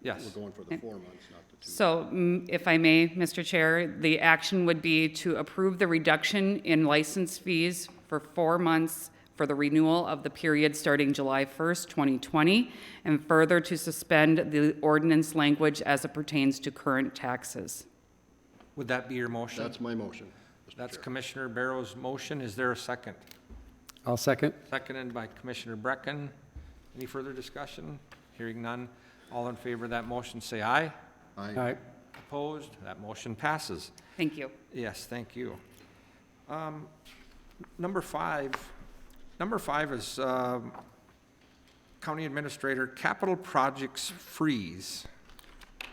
yes. We're going for the 4 months, not the 2. So, if I may, Mr. Chair, the action would be to approve the reduction in license fees for 4 months for the renewal of the period starting July 1st, 2020, and further to suspend the ordinance language as it pertains to current taxes. Would that be your motion? That's my motion, Mr. That's Chair. Commissioner Barrow's motion. Is there a second? I'll second. Seconded by Commissioner Brecken. Any further discussion? Hearing none. All in favor of that motion, say aye. Aye. Aye. Opposed? That motion passes. Thank you. Yes, thank you. Number five is County Administrator, capital projects freeze.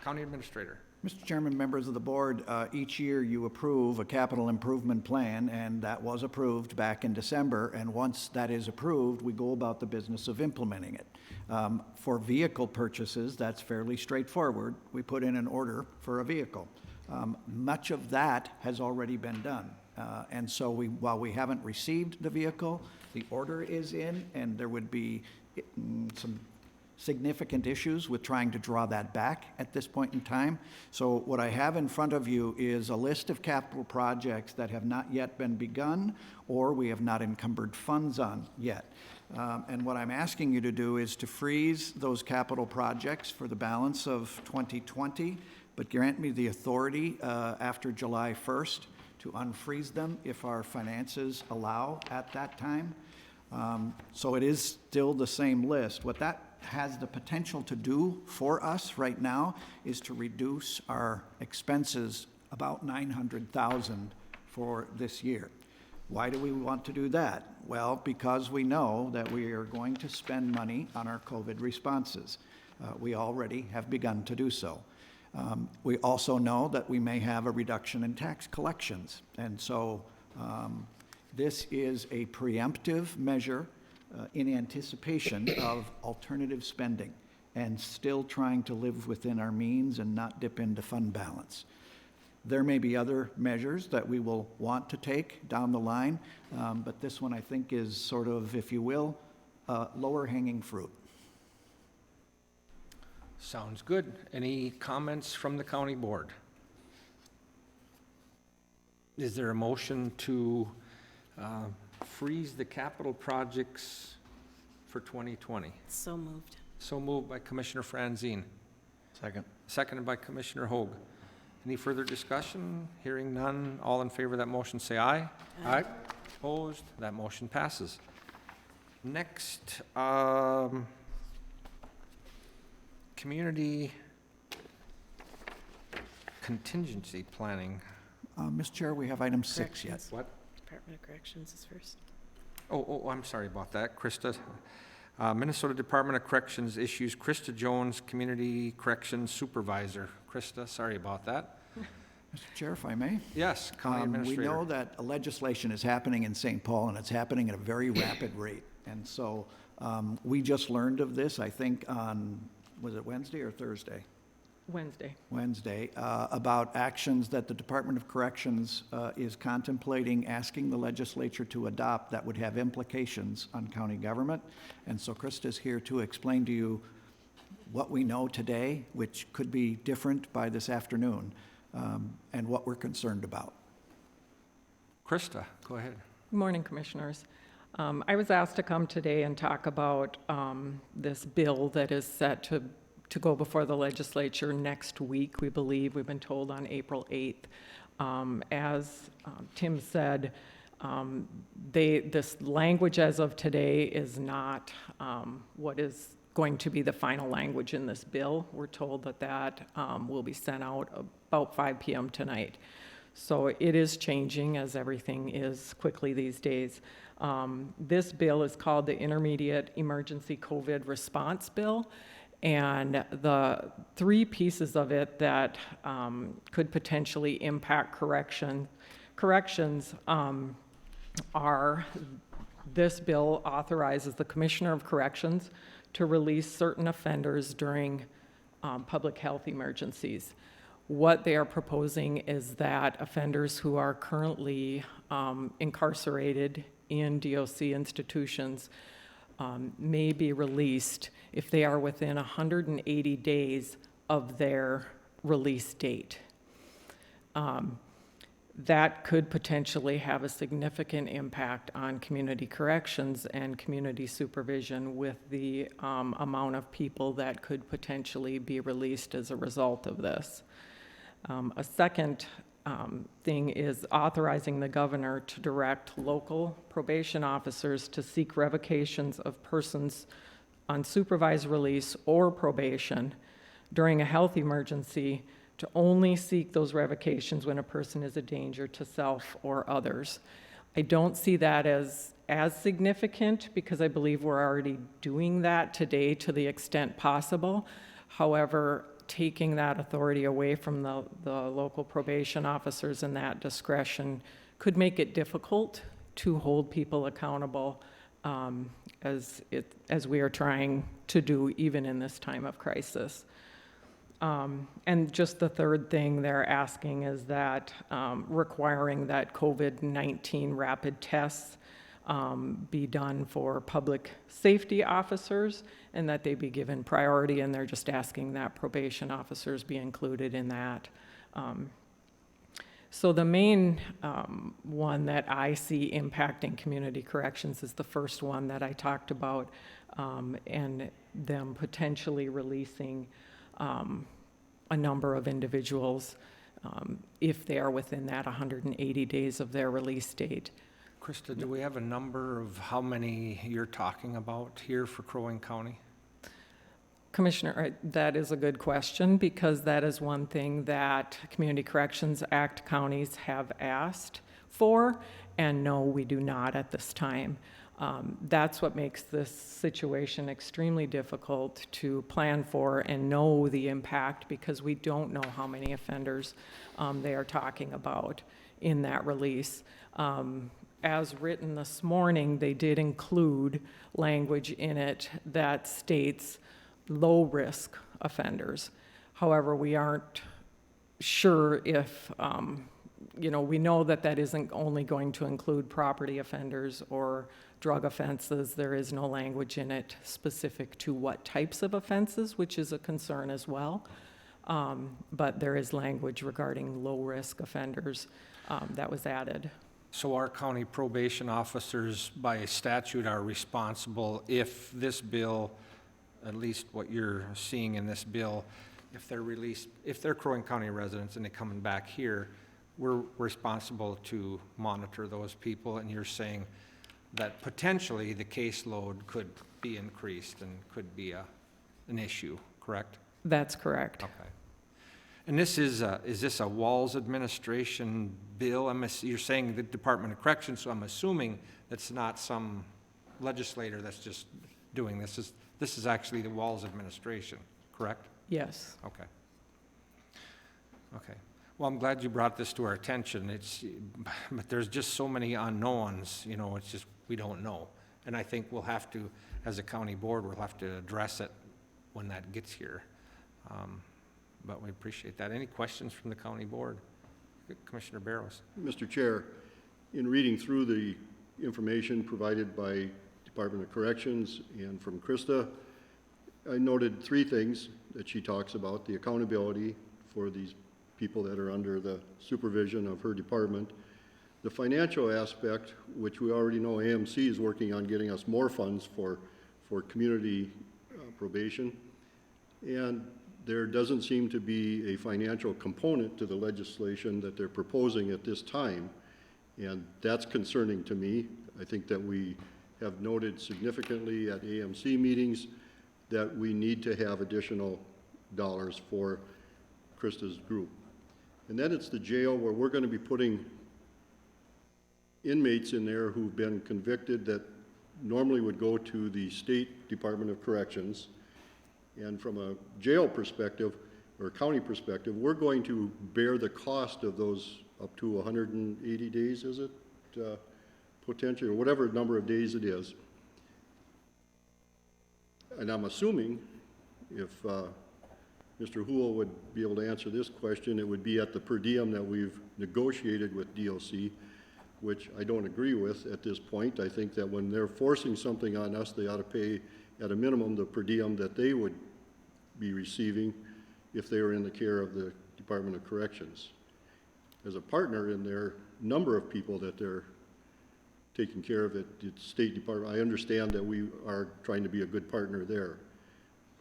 County Administrator. Mr. Chairman, members of the board, each year you approve a capital improvement plan, and that was approved back in December, and once that is approved, we go about the business of implementing it. For vehicle purchases, that's fairly straightforward. We put in an order for a vehicle. Much of that has already been done. And so while we haven't received the vehicle, the order is in, and there would be some significant issues with trying to draw that back at this point in time. So what I have in front of you is a list of capital projects that have not yet been begun or we have not encumbered funds on yet. And what I'm asking you to do is to freeze those capital projects for the balance of 2020, but grant me the authority after July 1st to unfreeze them if our finances allow at that time. So it is still the same list. What that has the potential to do for us right now is to reduce our expenses about $900,000 for this year. Why do we want to do that? Well, because we know that we are going to spend money on our COVID responses. We already have begun to do so. We also know that we may have a reduction in tax collections. And so this is a preemptive measure in anticipation of alternative spending and still trying to live within our means and not dip into fund balance. There may be other measures that we will want to take down the line, but this one I think is sort of, if you will, lower hanging fruit. Sounds good. Any comments from the county board? Is there a motion to freeze the capital projects for 2020? So moved. So moved by Commissioner Franzine, Second. seconded by Commissioner Hoag. Any further discussion? Hearing none. All in favor of that motion, say aye. Aye. Opposed? That motion passes. Next, community contingency planning. Mr. Chair, we have item 6 yet. Corrections. What? Department of Corrections is first. Oh, I'm sorry about that. Krista, Minnesota Department of Corrections issues Krista Jones, Community Corrections Supervisor. Krista, sorry about that. Mr. Chair, if I may? Yes, County We Administrator. know that legislation is happening in St. Paul, and it's happening at a very rapid rate. And so we just learned of this, I think, on, was it Wednesday or Thursday? Wednesday, about actions that the Department of Corrections is contemplating asking the legislature to adopt that would have implications on county government. And so Krista's here to explain to you what we know today, which could be different by this afternoon, and what we're concerned about. Krista, go ahead. Good morning, Commissioners. I was asked to come today and talk about this bill that is set to go before the legislature next week, we believe. We've been told on April 8th. As Tim said, this language as of today is not what is going to be the final language in this bill. We're told that that will be sent out about 5 p.m. tonight. So it is changing, as everything is quickly these days. This bill is called the Intermediate Emergency COVID Response Bill, and the three pieces of it that could potentially impact corrections are: this bill authorizes the Commissioner of Corrections to release certain offenders during public health emergencies. What they are proposing is that offenders who are currently incarcerated in DOC institutions may be released if they are within 180 days of their release date. That could potentially have a significant impact on community corrections and community supervision with the amount of people that could potentially be released as a result of this. A second thing is authorizing the governor to direct local probation officers to seek revocations of persons on supervised release or probation during a health emergency, to only seek those revocations when a person is a danger to self or others. I don't see that as significant, because I believe we're already doing that today to the extent possible. However, taking that authority away from the local probation officers and that discretion could make it difficult to hold people accountable, as we are trying to do even in this time of crisis. And just the third thing they're asking is that requiring that COVID-19 rapid tests be done for public safety officers, and that they be given priority, and they're just asking that probation officers be included in that. So the main one that I see impacting community corrections is the first one that I talked about, and them potentially releasing a number of individuals if they are within that 180 days of their release date. Krista, do we have a number of how many you're talking about here for Crow Wing County? Commissioner, that is a good question, because that is one thing that Community Corrections Act counties have asked for, and no, we do not at this time. That's what makes this situation extremely difficult to plan for and know the impact, because we don't know how many offenders they are talking about in that release. As written this morning, they did include language in it that states low-risk offenders. However, we aren't sure if, we know that that isn't only going to include property offenders or drug offenses. There is no language in it specific to what types of offenses, which is a concern as well. But there is language regarding low-risk offenders that was added. So our county probation officers by statute are responsible if this bill, at least what you're seeing in this bill, if they're released, if they're Crow Wing County residents and they're coming back here, we're responsible to monitor those people, and you're saying that potentially the caseload could be increased and could be an issue, correct? That's correct. Okay. And this is this a Walz administration bill? You're saying the Department of Corrections, so I'm assuming that's not some legislator that's just doing this. This is actually the Walz administration, correct? Yes. Okay. Okay. Well, I'm glad you brought this to our attention. But there's just so many unknowns, it's just, we don't know. And I think we'll have to, as a county board, we'll have to address it when that gets here. But we appreciate that. Any questions from the county board? Commissioner Barrows. Mr. Chair, in reading through the information provided by Department of Corrections and from Krista, I noted three things that she talks about: the accountability for these people that are under the supervision of her department, the financial aspect, which we already know AMC is working on getting us more funds for community probation, and there doesn't seem to be a financial component to the legislation that they're proposing at this time, and that's concerning to me. I think that we have noted significantly at AMC meetings that we need to have additional dollars for Krista's group. And then it's the jail where we're going to be putting inmates in there who've been convicted that normally would go to the State Department of Corrections. And from a jail perspective, or county perspective, we're going to bear the cost of those up to 180 days, is it? Potentially, or whatever number of days it is. And I'm assuming if Mr. Hool would be able to answer this question, it would be at the per diem that we've negotiated with DOC, which I don't agree with at this point. I think that when they're forcing something on us, they ought to pay at a minimum the per diem that they would be receiving if they were in the care of the Department of Corrections. As a partner in their number of people that they're taking care of at the State Department, I understand that we are trying to be a good partner there.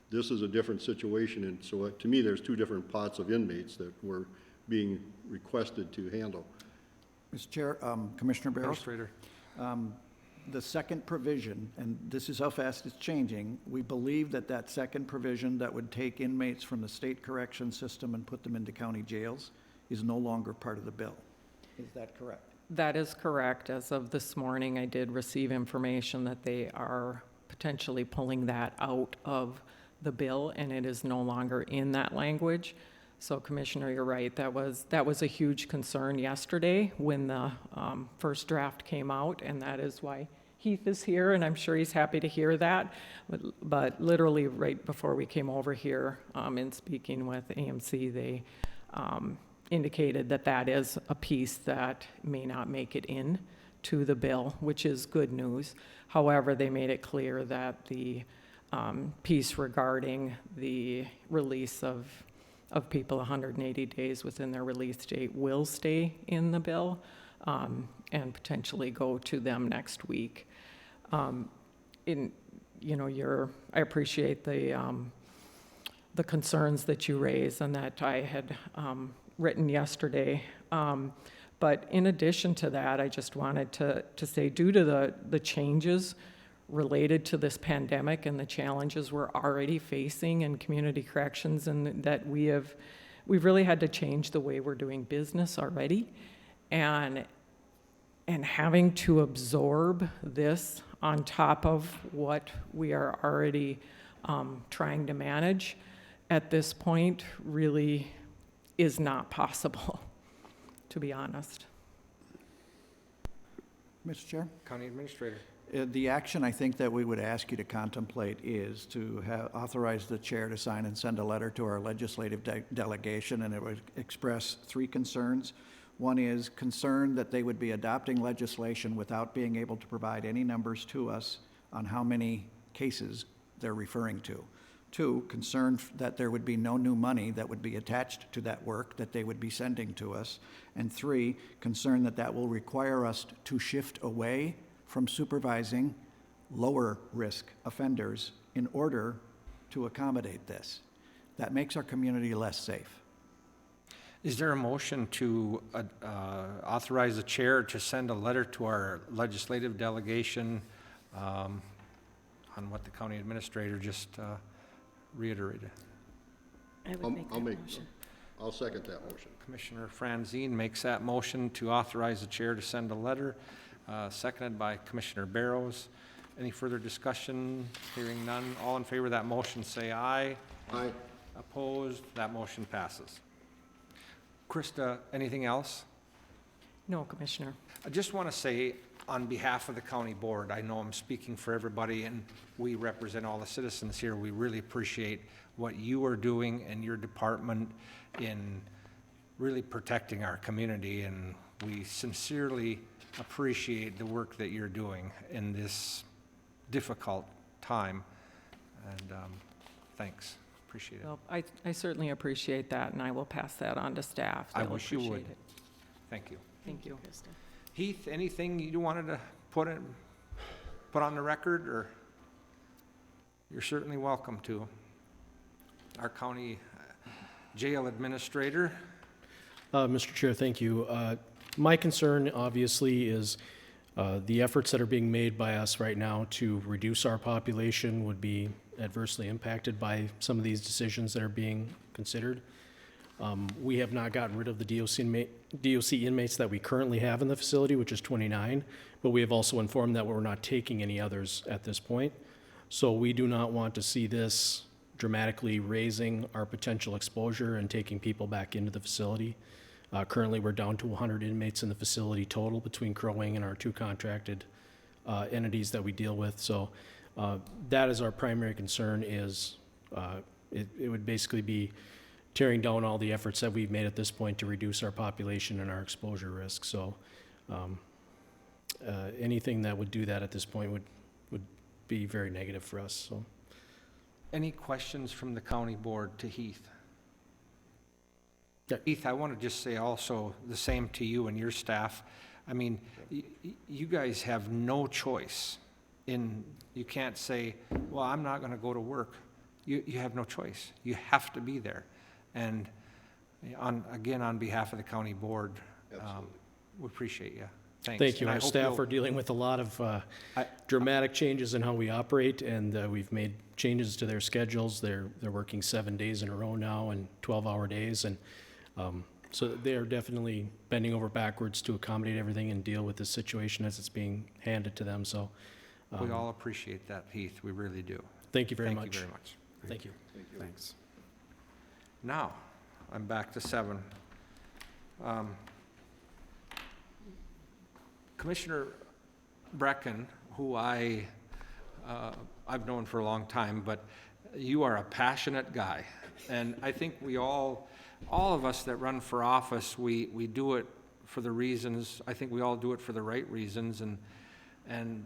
This is a different situation, and so to me, there's two different pots of inmates that we're being requested to handle. Mr. Chair, Commissioner Barrows? Administrator. The second provision, and this is how fast it's changing, we believe that that second provision that would take inmates from the state correction system and put them into county jails is no longer part of the bill. Is that correct? That is correct. As of this morning, I did receive information that they are potentially pulling that out of the bill, and it is no longer in that language. So Commissioner, you're right, that was a huge concern yesterday when the first draft came out, and that is why Heath is here, and I'm sure he's happy to hear that. But literally right before we came over here, in speaking with AMC, they indicated that that is a piece that may not make it in to the bill, which is good news. However, they made it clear that the piece regarding the release of people 180 days within their release date will stay in the bill and potentially go to them next week. I appreciate the concerns that you raise and that I had written yesterday. But in addition to that, I just wanted to say, due to the changes related to this pandemic and the challenges we're already facing in community corrections, and that we've really had to change the way we're doing business already, and having to absorb this on top of what we are already trying to manage at this point really is not possible, to be honest. Mr. Chair? County Administrator. The action I think that we would ask you to contemplate is to authorize the chair to sign and send a letter to our legislative delegation, and it would express three concerns. One is concern that they would be adopting legislation without being able to provide any numbers to us on how many cases they're referring to. Two, concern that there would be no new money that would be attached to that work that they would be sending to us. And three, concern that that will require us to shift away from supervising lower risk offenders in order to accommodate this. That makes our community less safe. Is there a motion to authorize the chair to send a letter to our legislative delegation on what the county administrator just reiterated? I would make that motion. I'll second that motion. Commissioner Franzine makes that motion to authorize the chair to send a letter, seconded by Commissioner Barrows. Any further discussion? Hearing none. All in favor of that motion, say aye. Aye. Opposed? That motion passes. Krista, anything else? No, Commissioner. I just want to say, on behalf of the county board, I know I'm speaking for everybody, and we represent all the citizens here. We really appreciate what you are doing and your department in really protecting our community, and we sincerely appreciate the work that you're doing in this difficult time. And thanks. Appreciate it. Well, I certainly appreciate that, and I will pass that on to staff. I They'll wish you would. appreciate it. Thank you. Thank you. Krista. Heath, anything you wanted to put on the record, or you're certainly welcome to. Our county jail administrator. Mr. Chair, thank you. My concern, obviously, is the efforts that are being made by us right now to reduce our population would be adversely impacted by some of these decisions that are being considered. We have not gotten rid of the DOC inmates that we currently have in the facility, which is 29, but we have also informed that we're not taking any others at this point. So we do not want to see this dramatically raising our potential exposure and taking people back into the facility. Currently, we're down to 100 inmates in the facility total between Crow Wing and our 2 contracted entities that we deal with. So that is our primary concern. Is it would basically be tearing down all the efforts that we've made at this point to reduce our population and our exposure risk. So anything that would do that at this point would be very negative for us. So. Any questions from the county board to Heath? Yeah. Heath, I want to just say also the same to you and your staff. I mean, you guys have no choice you can't say, well, I'm not going to go to work. You have no choice. You have to be there. And again, on behalf of the county board, we appreciate you. Thanks. Thank you. And I Our hope staff you'll- are dealing with a lot of dramatic changes in how we operate, and we've made changes to their schedules. They're working 7 days in a row now and 12-hour days, and so they're definitely bending over backwards to accommodate everything and deal with this situation as it's being handed to them. So We all appreciate that, Heath. We really do. thank you very Thank much. you very much. Thank you. Thanks. Now, I'm back to 7. Commissioner Brecken, who I've known for a long time, but you are a passionate guy. And I think all of us that run for office, we do it for the reasons, I think we all do it for the right reasons.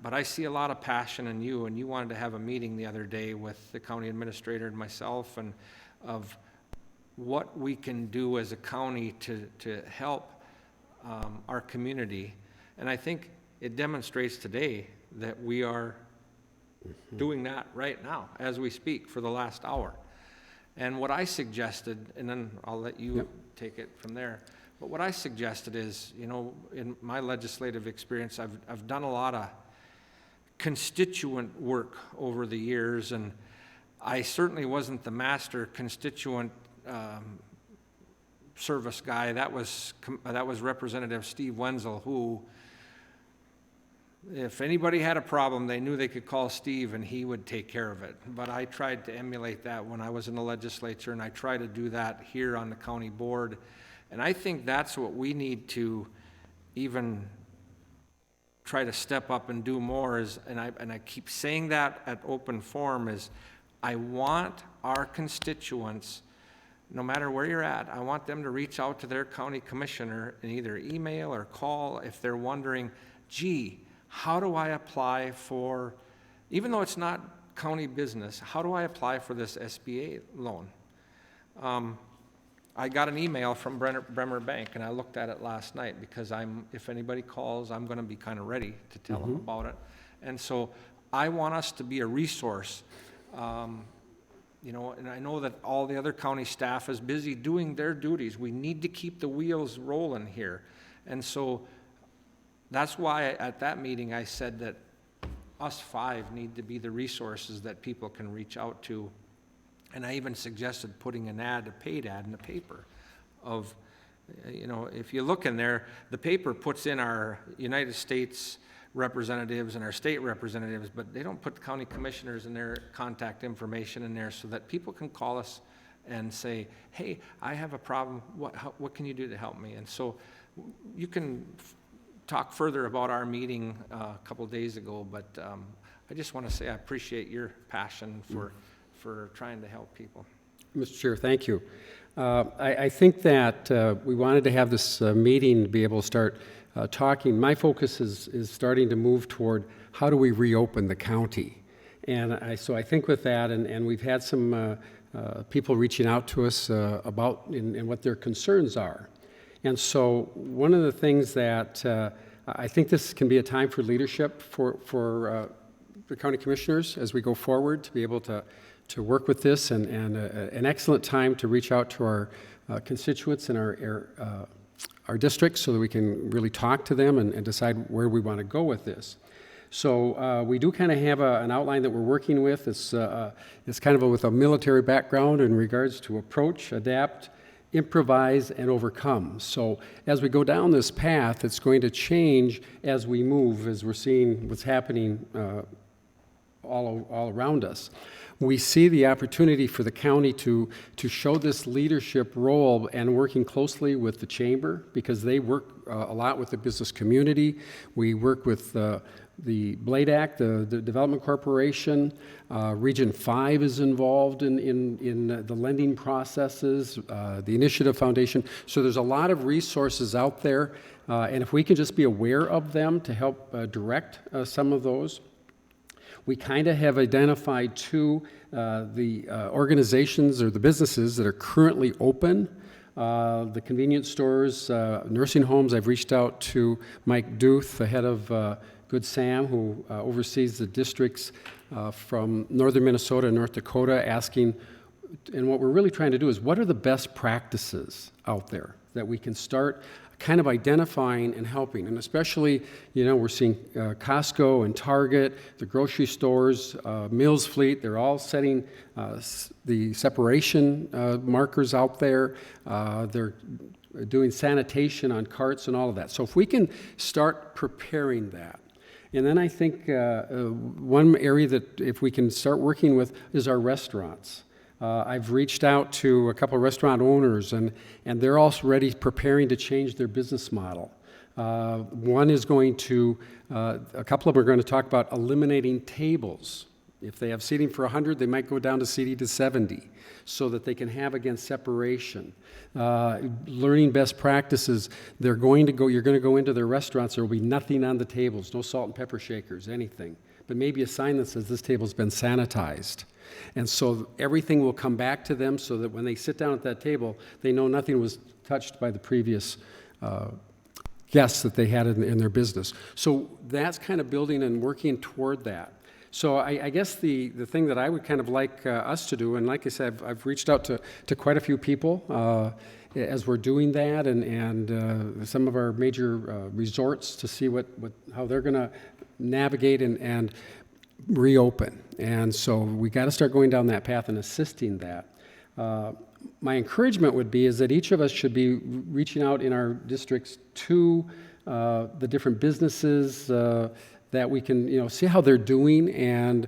But I see a lot of passion in you, and you wanted to have a meeting the other day with the county administrator and myself, and of what we can do as a county to help our community. And I think it demonstrates today that we are doing that right now as we speak for the last hour. And what I suggested, and then I'll let you take it from there, but what I suggested is, in my legislative experience, I've done a lot of constituent work over the years, and I certainly wasn't the master constituent service guy. That was Representative Steve Wenzel, who, if anybody had a problem, they knew they could call Steve and he would take care of it. But I tried to emulate that when I was in the legislature, and I try to do that here on the county board. And I think that's what we need to even try to step up and do more is, and I keep saying that at open forum, is I want our constituents, no matter where you're at, I want them to reach out to their county commissioner and either email or call if they're wondering, gee, how do I apply for, even though it's not county business, how do I apply for this SBA loan? I got an email from Bremer Bank, and I looked at it last night because if anybody calls, I'm going to be kind of ready to tell them about it. And so I want us to be a resource. And I know that all the other county staff is busy doing their duties. We need to keep the wheels rolling here. And so that's why at that meeting I said that us 5 need to be the resources that people can reach out to. And I even suggested putting a paid ad in the paper of, if you look in there, the paper puts in our United States representatives and our state representatives, but they don't put the county commissioners and their contact information in there so that people can call us and say, hey, I have a problem, what can you do to help me? And so you can talk further about our meeting a couple days ago, but I just want to say I appreciate your passion for trying to help people. Mr. Chair, thank you. I think that we wanted to have this meeting to be able to start talking. My focus is starting to move toward how do we reopen the county? And so I think with that, and we've had some people reaching out to us about and what their concerns are. And so one of the things that I think this can be a time for leadership for the county commissioners as we go forward to be able to work with this, and an excellent time to reach out to our constituents in our districts so that we can really talk to them and decide where we want to go with this. So we do kind of have an outline that we're working with. It's kind of with a military background in regards to approach, adapt, improvise, and overcome. So as we go down this path, it's going to change as we move, as we're seeing what's happening all around us. We see the opportunity for the county to show this leadership role and working closely with the chamber, because they work a lot with the business community. We work with the Blade Act, the Development Corporation. Region 5 is involved in the lending processes, the Initiative Foundation. So there's a lot of resources out there, and if we can just be aware of them to help direct some of those. We kind of have identified the organizations or the businesses that are currently open, the convenience stores, nursing homes. I've reached out to Mike Duth, the head of Good Sam, who oversees the districts from northern Minnesota and North Dakota, asking, and what we're really trying to do is, what are the best practices out there that we can start kind of identifying and helping? And especially, we're seeing Costco and Target, the grocery stores, Mills Fleet, they're all setting the separation markers out there. They're doing sanitation on carts and all of that. So if we can start preparing that. And then I think one area that if we can start working with is our restaurants. I've reached out to a couple of restaurant owners, and they're also already preparing to change their business model. One is going to, a couple of them are going to talk about eliminating tables. If they have seating for 100, they might go down to seating to 70, so that they can have, again, separation. Learning best practices. You're going to go into their restaurants, there will be nothing on the tables, no salt and pepper shakers, anything. But maybe a sign that says this table's been sanitized. And so everything will come back to them, so that when they sit down at that table, they know nothing was touched by the previous guests that they had in their business. So that's kind of building and working toward that. So I guess the thing that I would kind of like us to do, and like I said, I've reached out to quite a few people as we're doing that, and some of our major resorts to see how they're going to navigate and reopen. And so we got to start going down that path and assisting that. My encouragement would be is that each of us should be reaching out in our districts to the different businesses that we can, see how they're doing, and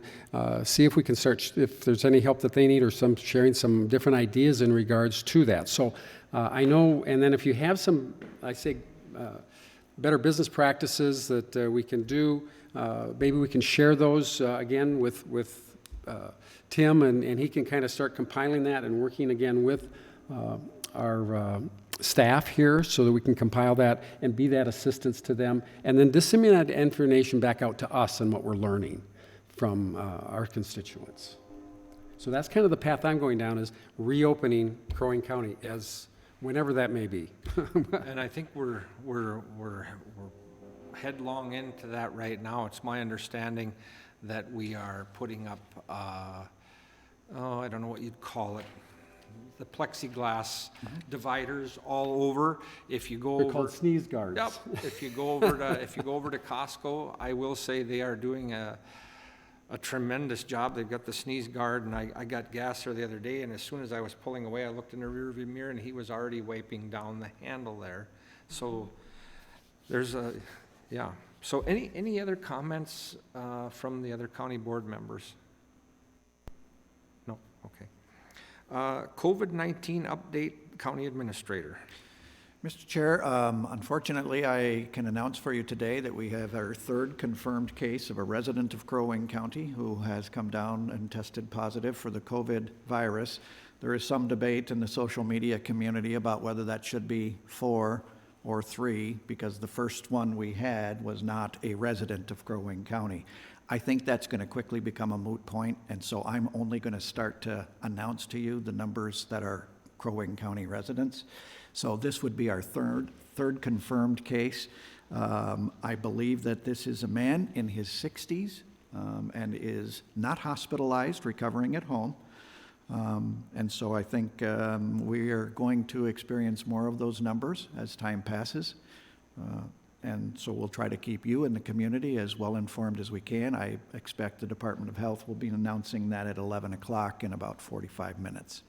see if we can start, if there's any help that they need, or sharing some different ideas in regards to that. So I know, and then if you have some, better business practices that we can do, maybe we can share those again with Tim, and he can kind of start compiling that and working again with our staff here, so that we can compile that and be that assistance to them, and then disseminate that information back out to us and what we're learning from our constituents. So that's kind of the path I'm going down, is reopening Crow Wing County, as whenever that may be. And I think we're headlong into that right now. It's my understanding that we are putting up, I don't know what you'd call it, the plexiglass dividers all over. If you go They're over, called sneeze guards. Yep. If you go over to Costco, I will say they are doing a tremendous job. They've got the sneeze guard, and I got gas there the other day, and as soon as I was pulling away, I looked in the rearview mirror, and he was already wiping down the handle there. So there's yeah. So any other comments from the other county board members? No? Okay. COVID-19 update, County Administrator. Mr. Chair, unfortunately, I can announce for you today that we have our third confirmed case of a resident of Crow Wing County who has come down and tested positive for the COVID virus. There is some debate in the social media community about whether that should be 4 or 3, because the first one we had was not a resident of Crow Wing County. I think that's going to quickly become a moot point, and so I'm only going to start to announce to you the numbers that are Crow Wing County residents. So this would be our third confirmed case. I believe that this is a man in his 60s and is not hospitalized, recovering at home. And so I think we are going to experience more of those numbers as time passes. and so we'll try to keep you and the community as well informed as we can. I expect the Department of Health will be announcing that at 11 o'clock in about 45 minutes.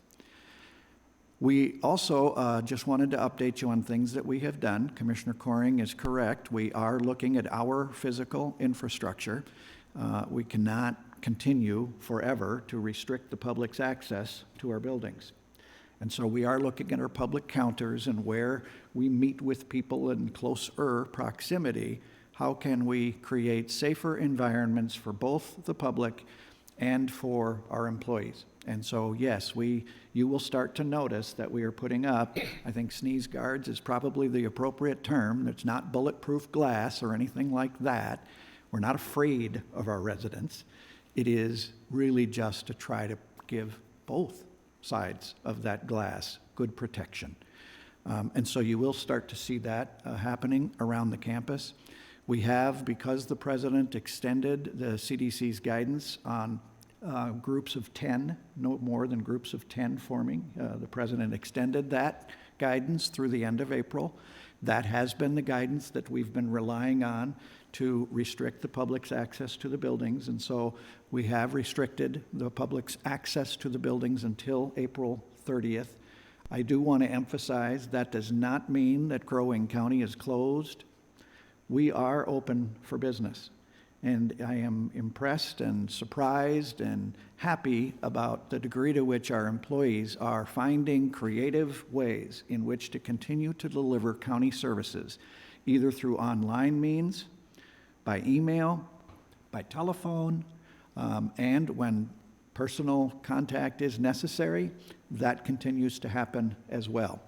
We also just wanted to update you on things that we have done. Commissioner Coring is correct. We are looking at our physical infrastructure. We cannot continue forever to restrict the public's access to our buildings. And so we are looking at our public counters and where we meet with people in closer proximity. How can we create safer environments for both the public and for our employees? And so, yes, you will start to notice that we are putting up, I think sneeze guards is probably the appropriate term. It's not bulletproof glass or anything like that. We're not afraid of our residents. It is really just to try to give both sides of that glass good protection. And so you will start to see that happening around the campus. We have, because the president extended the CDC's guidance on groups of 10, no more than groups of 10 forming, the president extended that guidance through the end of April. That has been the guidance that we've been relying on to restrict the public's access to the buildings, and so we have restricted the public's access to the buildings until April 30th. I do want to emphasize that does not mean that Crow Wing County is closed. We are open for business, and I am impressed and surprised and happy about the degree to which our employees are finding creative ways in which to continue to deliver county services, either through online means, by email, by telephone, and when personal contact is necessary, that continues to happen as well.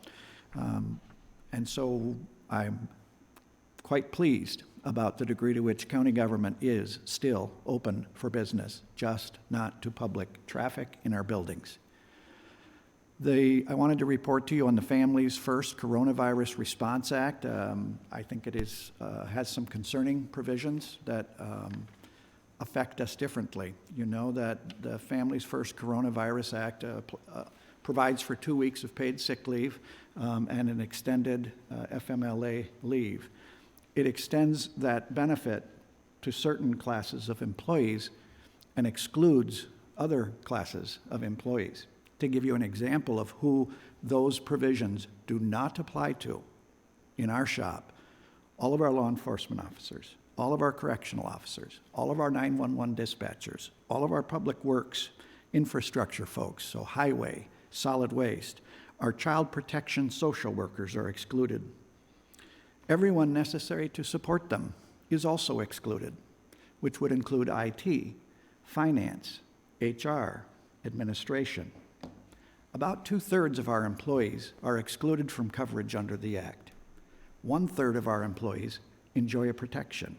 And so I'm quite pleased about the degree to which county government is still open for business, just not to public traffic in our buildings. I wanted to report to you on the Families First Coronavirus Response Act. I think it has some concerning provisions that affect us differently. You know that the Families First Coronavirus Act provides for 2 weeks of paid sick leave and an extended FMLA leave. It extends that benefit to certain classes of employees and excludes other classes of employees. To give you an example of who those provisions do not apply to in our shop, all of our law enforcement officers, all of our correctional officers, all of our 911 dispatchers, all of our public works infrastructure folks, so highway, solid waste, our child protection social workers are excluded. Everyone necessary to support them is also excluded, which would include IT, finance, HR, administration. About 2/3 of our employees are excluded from coverage under the Act. 1/3 of our employees enjoy a protection.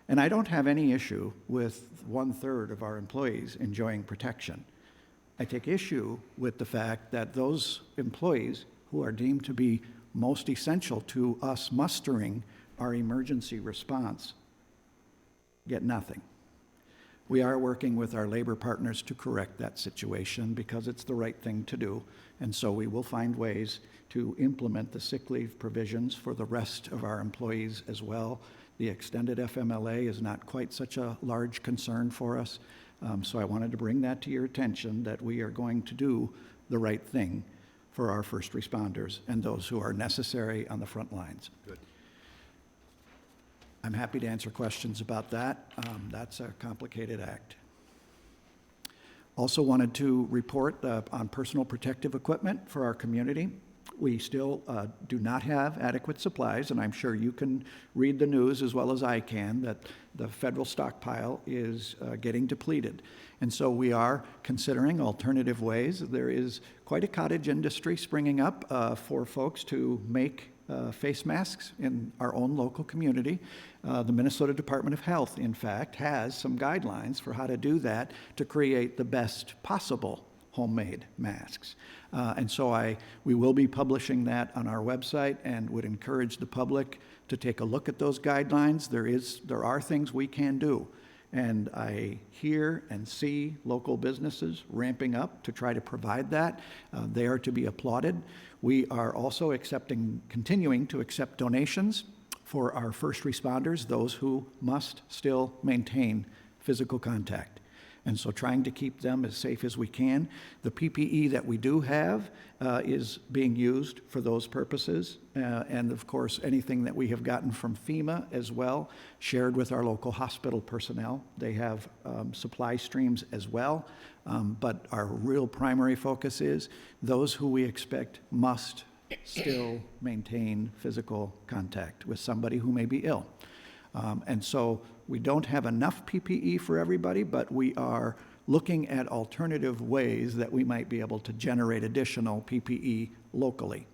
And I don't have any issue with 1/3 of our employees enjoying protection. I take issue with the fact that those employees who are deemed to be most essential to us mustering our emergency response get nothing. We are working with our labor partners to correct that situation because it's the right thing to do, and so we will find ways to implement the sick leave provisions for the rest of our employees as well. The extended FMLA is not quite such a large concern for us, so I wanted to bring that to your attention, that we are going to do the right thing for our first responders and those who are necessary on the front lines. Good. I'm happy to answer questions about that. That's a complicated act. Also wanted to report on personal protective equipment for our community. We still do not have adequate supplies, and I'm sure you can read the news as well as I can that the federal stockpile is getting depleted. And so we are considering alternative ways. There is quite a cottage industry springing up for folks to make face masks in our own local community. The Minnesota Department of Health, in fact, has some guidelines for how to do that to create the best possible homemade masks. And so we will be publishing that on our website and would encourage the public to take a look at those guidelines. There are things we can do. And I hear and see local businesses ramping up to try to provide that. They are to be applauded. We are also continuing to accept donations for our first responders, those who must still maintain physical contact. And so trying to keep them as safe as we can. The PPE that we do have is being used for those purposes. And of course, anything that we have gotten from FEMA as well, shared with our local hospital personnel. They have supply streams as well. But our real primary focus is those who we expect must still maintain physical contact with somebody who may be ill. And so we don't have enough PPE for everybody, but we are looking at alternative ways that we might be able to generate additional PPE locally.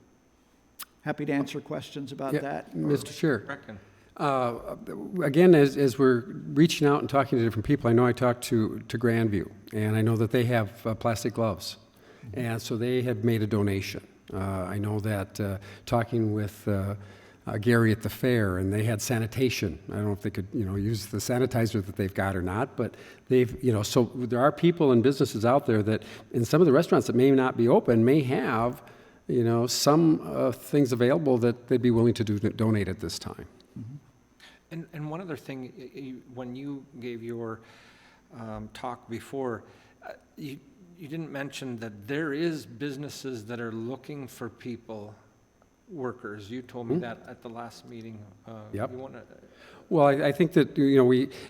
Happy to answer questions about Yeah, that. Mr. Chair. Reckon. Again, as we're reaching out and talking to different people, I know I talked to Grandview, and I know that they have plastic gloves, and so they have made a donation. I know that talking with Gary at the fair, and they had sanitation. I don't know if they could, use the sanitizer that they've got or not, but they've, so there are people and businesses out there that, in some of the restaurants that may not be open, may have, some things available that they'd be willing to donate at this time. And one other thing, when you gave your talk before, you didn't mention that there is businesses that are looking for people, workers. You told me that at the last meeting. Yep. You wanna, Well, I think that,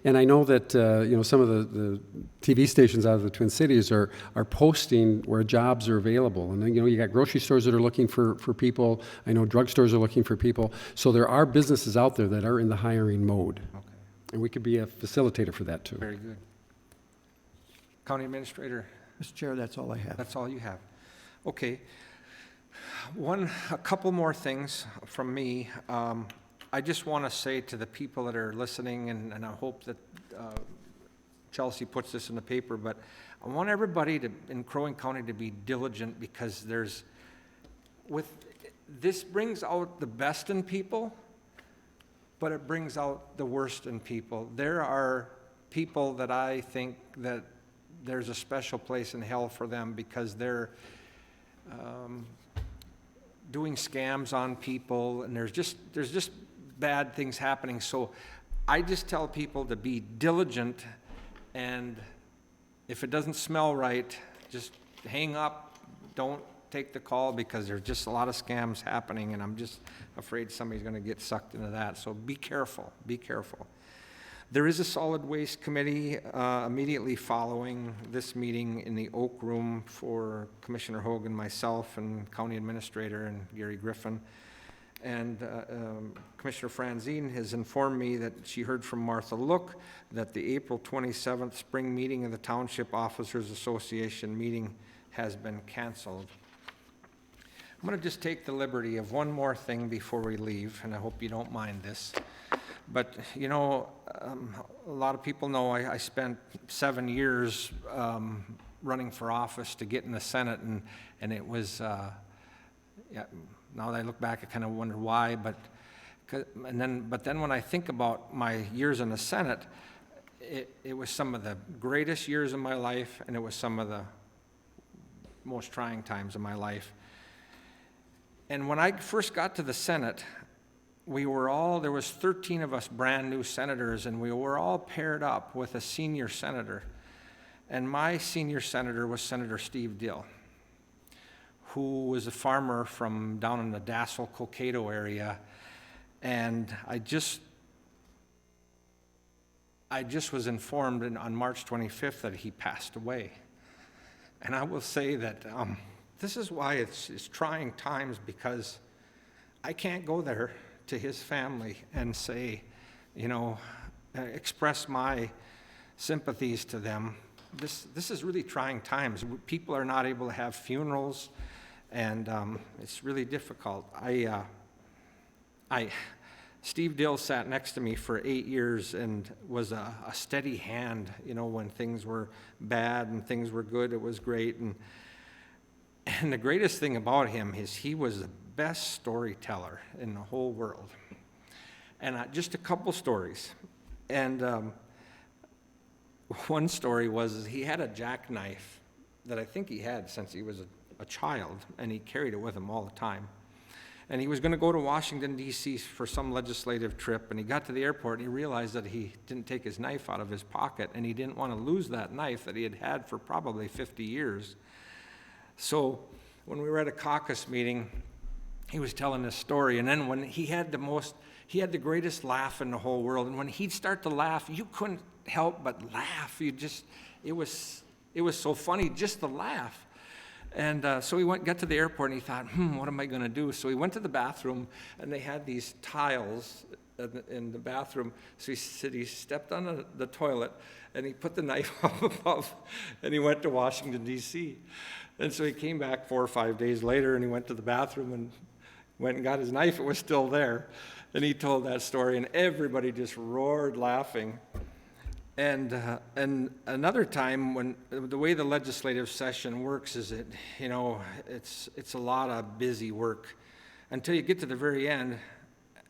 and I know that, some of the TV stations out of the Twin Cities are posting where jobs are available. And then, you got grocery stores that are looking for people. I know drugstores are looking for people. So there are businesses out there that are in the hiring mode. okay, And we could be a facilitator for that, too. very good. County Administrator, Mr. Chair, that's all I have. that's all you have. Okay. A couple more things from me. I just want to say to the people that are listening, and I hope that Chelsea puts this in the paper, but I want everybody in Crow Wing County to be diligent, because this brings out the best in people, but it brings out the worst in people. There are people that I think that there's a special place in hell for them, because they're doing scams on people, and there's just bad things happening. So I just tell people to be diligent, and if it doesn't smell right, just hang up, don't take the call, because there's just a lot of scams happening, and I'm just afraid somebody's going to get sucked into that. So be careful, be careful. There is a solid waste committee immediately following this meeting in the Oak Room for Commissioner Hogan, myself, and County Administrator and Gary Griffin. And Commissioner Franzine has informed me that she heard from Martha Look that the April 27th spring meeting of the Township Officers Association meeting has been canceled. I'm going to just take the liberty of one more thing before we leave, and I hope you don't mind this. But, a lot of people know I spent 7 years running for office to get in the Senate, and it was, now that I look back, I kind of wonder why, but then when I think about my years in the Senate, it was some of the greatest years of my life, and it was some of the most trying times of my life. And when I first got to the Senate, there was 13 of us brand new senators, and we were all paired up with a senior senator. And my senior senator was Senator Steve Dill, who was a farmer from down in the Dassel, Cokato area. And I just was informed on March 25th that he passed away. And I will say that this is why it's trying times, because I can't go there to his family and say, express my sympathies to them. This is really trying times. People are not able to have funerals, and it's really difficult. Steve Dill sat next to me for 8 years and was a steady hand, when things were bad and things were good, it was great. And the greatest thing about him is he was the best storyteller in the whole world. And just a couple stories. And one story was he had a jackknife that I think he had since he was a child, and he carried it with him all the time. And he was going to go to Washington DC for some legislative trip, and he got to the airport and he realized that he didn't take his knife out of his pocket, and he didn't want to lose that knife that he had had for probably 50 years. So when we were at a caucus meeting, he was telling this story, and then when he had the greatest laugh in the whole world, and when he'd start to laugh, you couldn't help but laugh. It was so funny just to laugh. And so he got to the airport and he thought, what am I going to do? So he went to the bathroom, and they had these tiles in the bathroom. So he stepped on the toilet, and he put the knife up above, and he went to Washington, D.C. And so he came back 4 or 5 days later, and he went to the bathroom and went and got his knife. It was still there. And he told that story, and everybody just roared laughing. And another time, when the way the legislative session works is it's a lot of busy work until you get to the very end,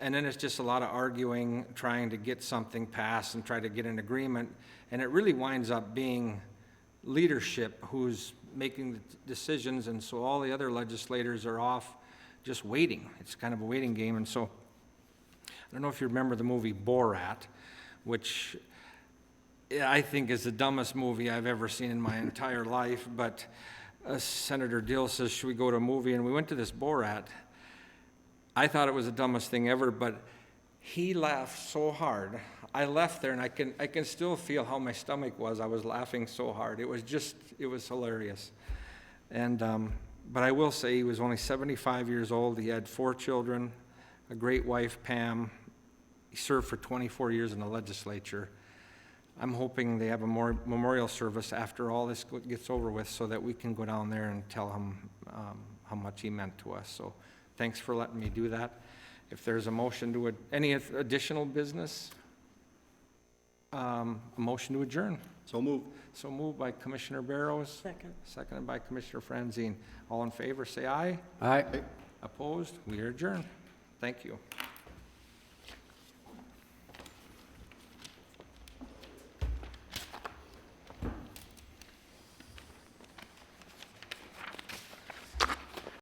and then it's just a lot of arguing, trying to get something passed and try to get an agreement, and it really winds up being leadership who's making the decisions, and so all the other legislators are off just waiting. It's kind of a waiting game. And so I don't know if you remember the movie Borat, which I think is the dumbest movie I've ever seen in my entire life, but Senator Dill says, should we go to a movie? And we went to this Borat. I thought it was the dumbest thing ever, but he laughed so hard. I left there, and I can still feel how my stomach was. I was laughing so hard. It was hilarious. And but I will say he was only 75 years old. He had 4 children, a great wife, Pam. He served for 24 years in the legislature. I'm hoping they have a memorial service after all this gets over with so that we can go down there and tell him how much he meant to us. So thanks for letting me do that. If there's a motion to, any additional business, a motion to adjourn. So moved. So moved by Commissioner Barrows. Second. Seconded by Commissioner Franzine. All in favor, say aye. Aye. Opposed? We are adjourned. Thank you.